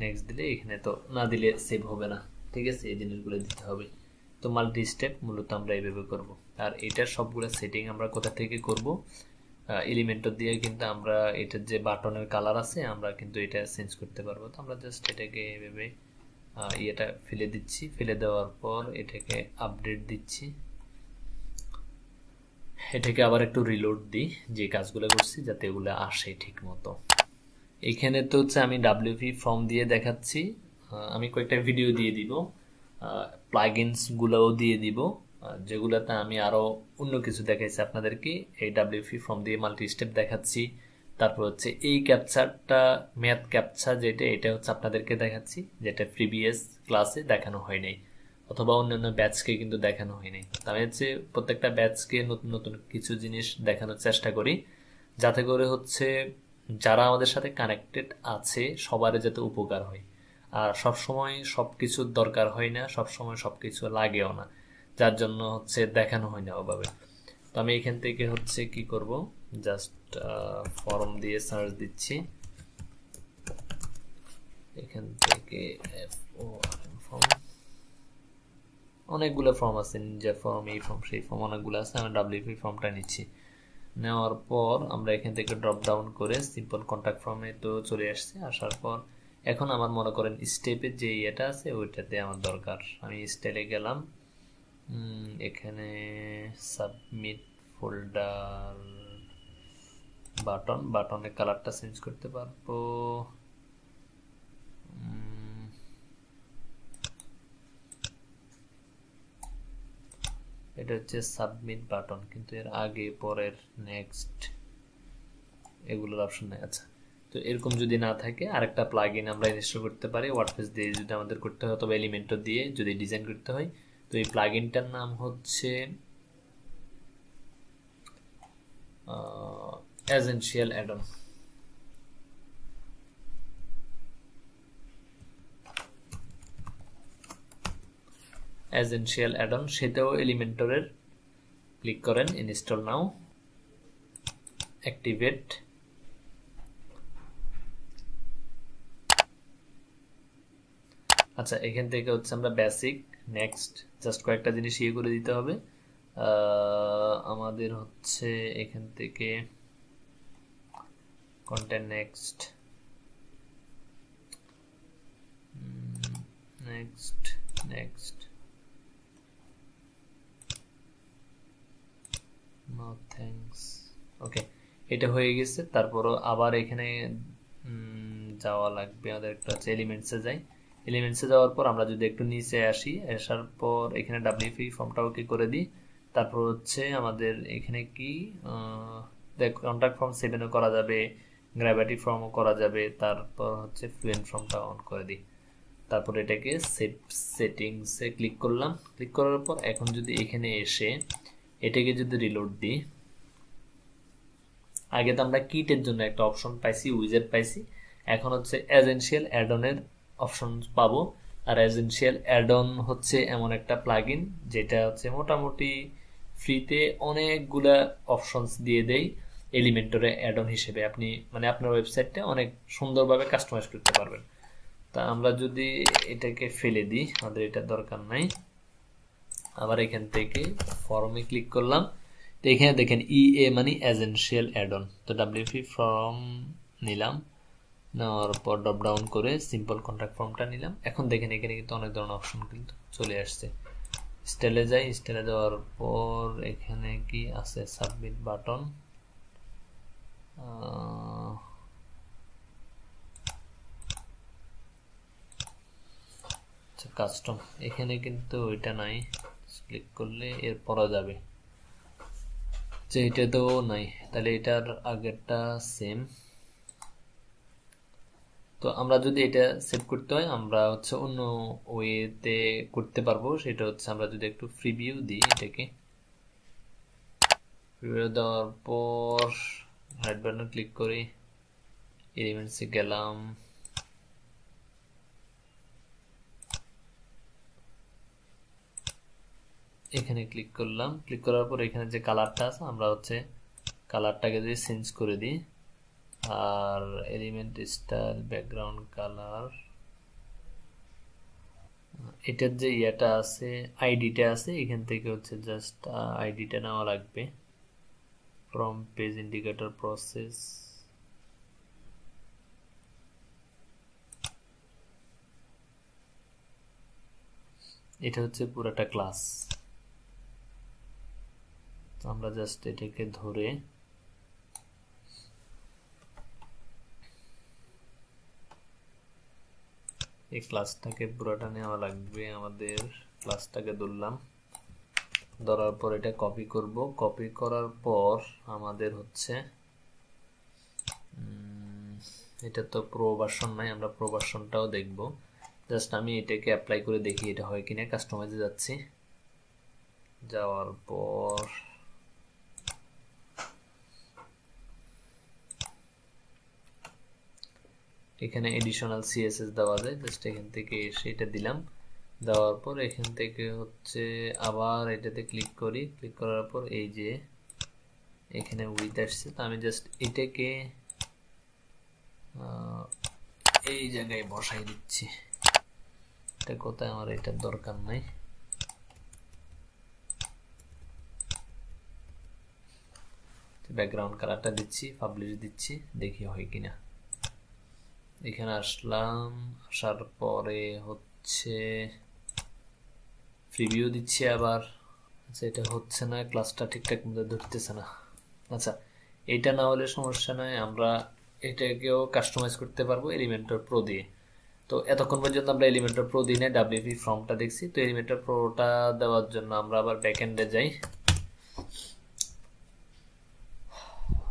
নেক্সট দিলে এখানে, তো না দিলে সেভ হবে না, ঠিক আছে, এই জিনিসগুলো দিতে হবে। তো মাল্টি স্টেপ মূলত আমরা এইভাবে করব। আর এটার সবগুলো সেটিং আমরা কোথা থেকে করব, এলিমেন্টর দিয়ে কিন্তু আমরা এটার যে বাটনের কালার আছে আমরা কিন্তু এটা চেঞ্জ করতে পারবো। তো আমরা জাস্ট এটাকে এভাবে ইয়েটা ফেলে দিচ্ছি, ফেলে দেওয়ার পর এটাকে আপডেট দিচ্ছি, এটাকে আবার একটু রিলোড দিই যে কাজগুলো করছি যাতে এগুলো আসে ঠিক মতো। এখানে তো হচ্ছে আমি ডাব্লিউপি ফর্ম দিয়ে দেখাচ্ছি, আমি কয়েকটা ভিডিও দিয়ে দিব, প্লাগইনস গুলোও দিয়ে দিব, যেগুলোতে আমি আরো অন্য কিছু দেখাইছি আপনাদেরকে। এই ডাব্লিউপি ফর্ম দিয়ে মাল্টি স্টেপ দেখাচ্ছি, তারপর হচ্ছে এই ক্যাপচারটা ম্যাথ ক্যাপচা যেটা, এটা হচ্ছে আপনাদেরকে দেখাচ্ছি, যেটা প্রিভিয়াস ক্লাসে দেখানো হয় নাই, অথবা অন্যান্য ব্যাচকে কিন্তু দেখানো হয়নি। আমি হচ্ছে প্রত্যেকটা ব্যাচকে নতুন নতুন কিছু জিনিস দেখানোর চেষ্টা করি, যাতে করে হচ্ছে যারা আমাদের সাথে কানেক্টেড আছে সবার যাতে উপকার হয়। আর সবসময় সবকিছুর দরকার হয় না, সবসময় সবকিছু লাগেও না, যার জন্য হচ্ছে দেখানো হয় না ওভাবে। তো আমি এখান থেকে হচ্ছে কি করব, জাস্ট ফর্ম দিয়ে সার্চ দিচ্ছি, এখান থেকে ফর্ম, অনেকগুলো ফর্ম আছে, নিনজা ফর্ম, এই ফর্ম সেই ফর্ম অনেকগুলো আছে, আমি ডাব্লিউপি ফর্মটা নিচ্ছি। নেওয়ার পর আমরা এখান থেকে ড্রপ ডাউন করে সিম্পল কন্ট্যাক্ট ফর্মে তো চলে আসছে, আসার পর এখন আমার মনে করেন স্টেপের যে এটা আছে ওইটাতে আমার দরকার, আমি স্টাইলে গেলাম, এখানে সাবমিট ফোল্ডার বাটনের কালারটা চেঞ্জ করতে পারবো, এটা হচ্ছে সাবমিট বাটন, কিন্তু এর আগে পরের নেক্সট এগুলোর অপশন নেই। আচ্ছা, তো এরকম যদি না থাকে আরেকটা প্লাগইন আমরা ইনস্টল করতে পারি ওয়ার্ডপ্রেস দিয়ে, যদি আমাদের করতে হয় অথবা এলিমেন্টর দিয়ে যদি ডিজাইন করতে হয়। তো এই প্লাগইনটার নাম হচ্ছে এসেনশিয়াল অ্যাডন। এসেনশিয়াল অ্যাডন, সেটাও এলিমেন্টরের, ক্লিক করেন ইনস্টল নাও, অ্যাক্টিভেট। আচ্ছা, এখান থেকে হচ্ছে আমরা বেসিক, নেক্সট, জাস্ট কয়েকটা জিনিস ইয়ে করে দিতে হবে। আমাদের হচ্ছে এখান থেকে content, next next next, no thanks. Okay, এটা হয়ে গেছে। তারপরও আবার এখানে যাওয়া লাগবে, আমাদের একটা হচ্ছে এলিমেন্টসে যাই। এলিমেন্টসে যাওয়ার পর আমরা যদি একটু নিচে আসি, আসার পর এখানে ডাব্লিউপি ফর্মটা ওকে করে দিই। তারপর হচ্ছে আমাদের এখানে কি কন্ট্যাক্ট ফর্ম 7ও করা যাবে, গ্র্যাভিটি ফর্মও করা যাবে। তারপর হচ্ছে ফ্লুয়েন্ট ফর্মটা অন করে দিই। তারপর এটাকে সেটিংসে ক্লিক করলাম। ক্লিক করার পর এখন যদি এখানে এসে এটাকে যদি রিলোড দিই, আগে তো আমরা কিটের জন্য একটা অপশন পাইছি, উইজেট পাইছি, এখন হচ্ছে এসেনশিয়াল অ্যাডনের অপশন পাবো। আর এসেনশিয়াল অ্যাডন হচ্ছে এমন একটা প্লাগইন যেটা হচ্ছে মোটামুটি ফ্রিতে অনেকগুলা অপশনস দিয়ে দেয় এলিমেন্টরে অ্যাডন হিসেবে। আপনি মানে আপনার ওয়েবসাইটটা অনেক সুন্দরভাবে কাস্টমাইজ করতে পারবেন। তা আমরা যদি এটাকে ফেলে দিই, আমাদের এটা দরকার নাই, আবার এখান থেকে ফর্মে ক্লিক করলাম। তো এখানে দেখেন ইএ মানে এসেনশিয়াল অ্যাডন, তো ডাব্লিউপি ফর্ম নিলাম, নেওয়ার পর ড্রপ ডাউন করে সিম্পল কন্ট্যাক্ট ফর্মটা নিলাম। এখন দেখেন এখানে কিন্তু অনেক ধরনের অপশন কিন্তু চলে আসছে। স্টাইলে যাই, স্টাইলে যাওয়ার পর এখানে কি আছে, সাবমিট বাটন, কাস্টম, এখানে কিন্তু ওইটা নাই, ক্লিক করলে এর পরা যাবে যে এটা তো নাই, তাহলে এটার আগেরটা সেম। তো আমরা যদি এটা সেভ করতে হয় আমরা হচ্ছে অন্য ওয়েতে করতে পারবো, সেটা হচ্ছে আমরা যদি একটু প্রিভিউ দিই, এটাকে প্রিভিউ দেওয়ার পর রাইট বাটন ক্লিক করি, এলিমেন্টসে গেলাম, এখানে ক্লিক করলাম। ক্লিক করার পর এখানে যে কালারটা আছে আমরা হচ্ছে কালারটাকে যদি চেঞ্জ করে দিই, আর এলিমেন্ট স্টাইল, ব্যাকগ্রাউন্ড কালার, এটার যে ইয়েটা আছে, আইডিটা আছে, এখান থেকে হচ্ছে জাস্ট আইডিটা নেওয়া লাগবে, ফ্রম পেজ ইন্ডিকেটর প্রসেস, এটা হচ্ছে পুরোটা ক্লাস। আমরা জাস্ট এটাকে ধরে এই ক্লাসটাকে পুরোটা নেওয়া লাগবে, আমাদের ক্লাসটাকে ধরলাম, ধরার পর এটা কপি করব, কপি করার পর আমাদের হচ্ছে এটা তো প্রো ভার্সন নাই, আমরা প্রো ভার্সনটাও দেখব। জাস্ট আমি এটাকে অ্যাপ্লাই করে দেখি এটা হয় কিনা। কাস্টমাইজে যাচ্ছি, যাওয়ার পর এখানে এডিশনাল সিএসএস দেওয়া যায়, জাস্ট এখান থেকে এসে এটা দিলাম, দেওয়ার পর এখান থেকে হচ্ছে আবার এটাতে ক্লিক করি, ক্লিক করার পর এই যে এখানে উইথ আসছে, তো আমি জাস্ট এটাকে এই জায়গায় বসাই দিচ্ছি। এটা কোথায়, আমার এটার দরকার নাই, ব্যাকগ্রাউন্ড কালারটা দিচ্ছি, পাবলিশ দিচ্ছি, দেখি হয় কিনা। এখানে আসলাম, আসার পরে হচ্ছে প্রিভিউ দিচ্ছি আবার। আচ্ছা এটা হচ্ছে না, ক্লাসটা ঠিকঠাক মতো ধরতেছে না। আচ্ছা এটা না হলে সমস্যা নাই, আমরা এটাকেও কাস্টমাইজ করতে পারবো এলিমেন্টর প্রো দিয়ে। তো এতক্ষণ পর্যন্ত আমরা এলিমেন্টর প্রো দিয়ে ডাব্লিউপি ফর্মটা দেখছি। তো এলিমেন্টর প্রোটা দেওয়ার জন্য আমরা আবার ব্যাকএন্ডে যাই।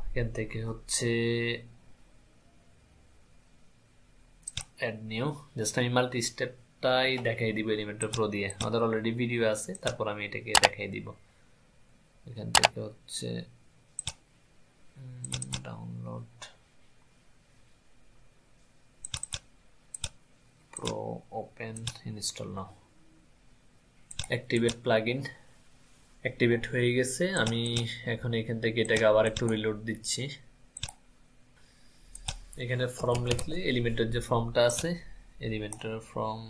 এখান থেকে হচ্ছে অ্যাড নিউ, জাস্ট আমি মাল্টি স্টেপটাই দেখাই দিব এলিমেন্টর প্রো দিয়ে, আমাদের অলরেডি ভিডিও আছে, তারপর আমি এটাকে দেখাই দিব। এখান থেকে হচ্ছে ডাউনলোড প্রো, ওপেন, ইনস্টল নাও। অ্যাক্টিভেট প্লাগইন অ্যাক্টিভেট হয়ে গেছে। আমি এখন এখান থেকে এটাকে আবার একটু রিলোড দিচ্ছি। এখানে ফর্ম লিখলে এলিমেন্টের যে ফর্মটা আছে, এলিমেন্টের ফর্ম,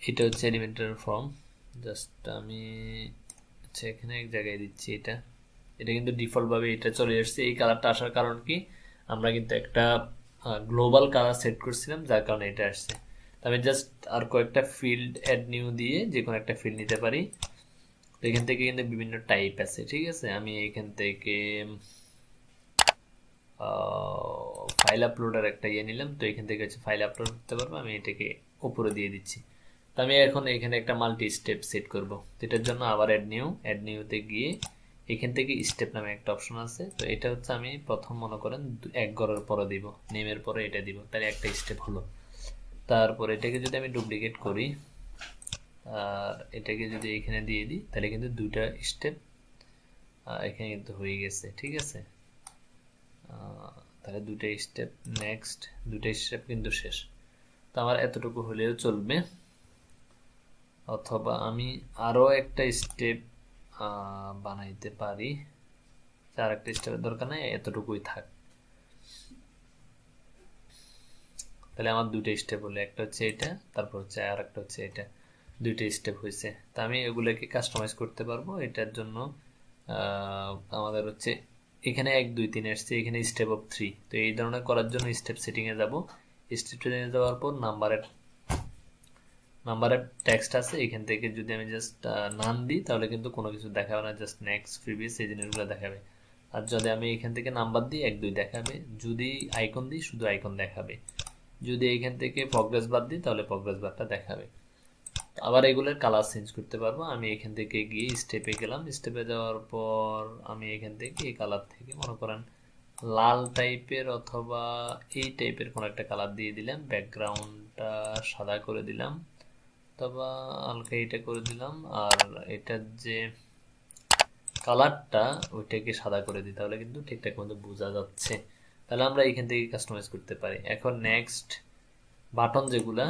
এটা হচ্ছে এলিমেন্টের ফর্ম। জাস্ট আমি আচ্ছা এখানে এক জায়গায় দিচ্ছি, এটা কিন্তু ডিফল্ট ভাবে এটা চলে আসছে। এই কালারটা আসার কারণ কি, আমরা কিন্তু একটা গ্লোবাল কালার সেট করছিলাম, যার কারণে এটা আসছে। আমি জাস্ট আর কয়েকটা ফিল্ড অ্যাড নিউ দিয়ে যে কোনো একটা ফিল্ড নিতে পারি। তো এখান থেকে কিন্তু বিভিন্ন টাইপ আছে, ঠিক আছে। আমি এখান থেকে ফাইল আপলোডার একটা নিলাম। তো এখান থেকে হচ্ছে ফাইল আপলোড করতে পারবো, আমি এটাকে উপরে দিয়ে দিচ্ছি। তো আমি এখন এখানে একটা মাল্টি স্টেপ সেট করব। এটার জন্য আবার অ্যাড নিউতে গিয়ে এখান থেকে স্টেপ নামে একটা অপশন আছে। তো এটা হচ্ছে আমি প্রথম মনে করেন এক ঘরের পরে দিব, নেমের পরে এটা দিব, তাহলে একটা স্টেপ হলো। তারপর এটাকে যদি আমি ডুপ্লিকেট করি আর এটাকে যদি এখানে দিয়ে দিই, তাহলে কিন্তু দুইটা স্টেপ এখানে কিন্তু হয়ে গেছে, ঠিক আছে। তাহলে দুইটা স্টেপ, নেক্সট দুইটা স্টেপ কিন্তু শেষ। তো আমার এতটুকু হলেও চলবে, অথবা আমি আরো একটা স্টেপ বানাইতে পারি। আর একটা স্টেপের দরকার নাই, এতটুকুই থাক। তাহলে আমার দুইটা স্টেপ হলো, একটা হচ্ছে এটা, তারপর হচ্ছে আর একটা হচ্ছে এটা, দুইটা স্টেপ হয়েছে। তা আমি এগুলোকে কাস্টমাইজ করতে পারবো। এটার জন্য আমাদের হচ্ছে এখানে 1 2 3 আসছে, এখানে স্টেপ অফ 3। তো এই ধরনের করার জন্য স্টেপ সেটিং এ যাব। স্টেপ সেটিং এ যাওয়ার পর নাম্বারের টেক্সট আছে, এখান থেকে যদি আমি জাস্ট নাম দিই তাহলে কিন্তু কোনো কিছু দেখাবে না, জাস্ট নেক্সট, প্রিভিয়াস এই জিনিসগুলো দেখাবে। আর যদি আমি এখান থেকে নাম্বার দিই 1 2 দেখাবে, যদি আইকন দিই শুধু আইকন দেখাবে, যদি এখান থেকে প্রগ্রেস বার দিই তাহলে প্রগ্রেস বারটা দেখাবে। আবার এগুলোর কালার চেঞ্জ করতে পারবো। আমি এখান থেকে গিয়ে স্টেপে গেলাম, স্টেপে যাওয়ার পর আমি এখান থেকে এই কালার থেকে মনে করেন লাল টাইপের অথবা এই টাইপের কোনো একটা কালার দিয়ে দিলাম, ব্যাকগ্রাউন্ডটা সাদা করে দিলাম অথবা হালকা এটা করে দিলাম, আর এটার যে কালারটা ওইটাকে সাদা করে দিই, তাহলে কিন্তু ঠিকঠাক মতো বোঝা যাচ্ছে। তাহলে আমরা এখান থেকে কাস্টমাইজ করতে পারি। এখন নেক্সট বাটন, যেগুলা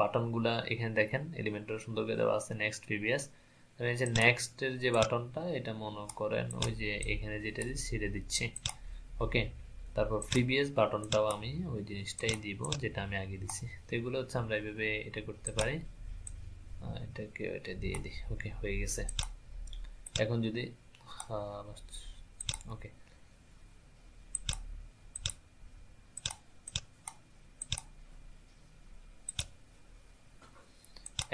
বাটনগুলা এখানে দেখেন এলিমেন্টর সুন্দর করে দেওয়া আছে, নেক্সট, প্রিভিয়াস। আমি যে নেক্সটের যে বাটনটা, এটা মনে করেন ওই যে এখানে যেটা দিচ্ছি সেটা দিচ্ছি, ওকে। তারপর প্রিভিয়াস বাটনটাও আমি ওই জিনিসটাই দিব যেটা আমি আগে দিছি। তো এগুলো হচ্ছে আমরা এইভাবে এটা করতে পারি। এটাকে এটা দিয়ে দিই, ওকে, হয়ে গেছে। এখন যদি ওকে,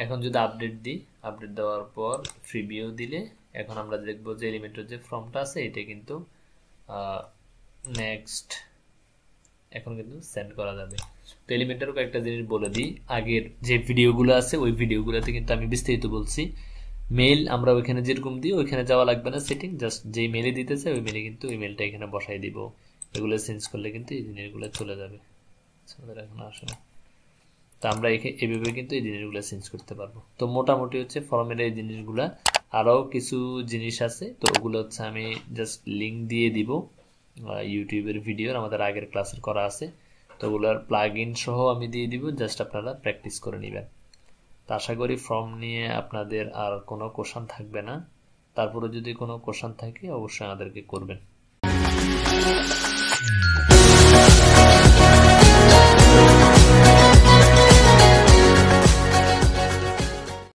এখন যদি আপডেট দিই, আপডেট দেওয়ার পর প্রিভিউ দিলে এখন আমরা দেখবো যে এলিমেন্টের যে ফর্মটা আছে এটা কিন্তু নেক্সট এখন কিন্তু সেন্ড করা যাবে। তো এলিমেন্টের কয়েকটা জিনিস বলে দিই, আগের যে ভিডিওগুলো আছে ওই ভিডিওগুলোতে কিন্তু আমি বিস্তারিত বলছি। মেইল আমরা ওইখানে যেরকম দিই ওইখানে যাওয়া লাগবে না, সেটিং জাস্ট যেই মেইলে দিতে চাই ওই মেইলে কিন্তু ইমেলটা এখানে বসাই দিব। এগুলো চেঞ্জ করলে কিন্তু এই জিনিসগুলো চলে যাবে। এখন আসলে তো আমরা এইভাবে কিন্তু এই জিনিসগুলো চেঞ্জ করতে পারবো। তো মোটামুটি হচ্ছে ফর্মের এই জিনিসগুলা, আরও কিছু জিনিস আছে, তো ওগুলো হচ্ছে আমি জাস্ট লিঙ্ক দিয়ে দিব ইউটিউবের ভিডিওর, আমাদের আগের ক্লাসের করা আছে। তো ওগুলোর প্লাগ ইন সহ আমি দিয়ে দিব, জাস্ট আপনারা প্র্যাকটিস করে নেবেন। তো আশা করি ফর্ম নিয়ে আপনাদের আর কোনো কোশ্চেন থাকবে না। তারপরে যদি কোনো কোশ্চেন থাকে অবশ্যই আমাদেরকে করবেন।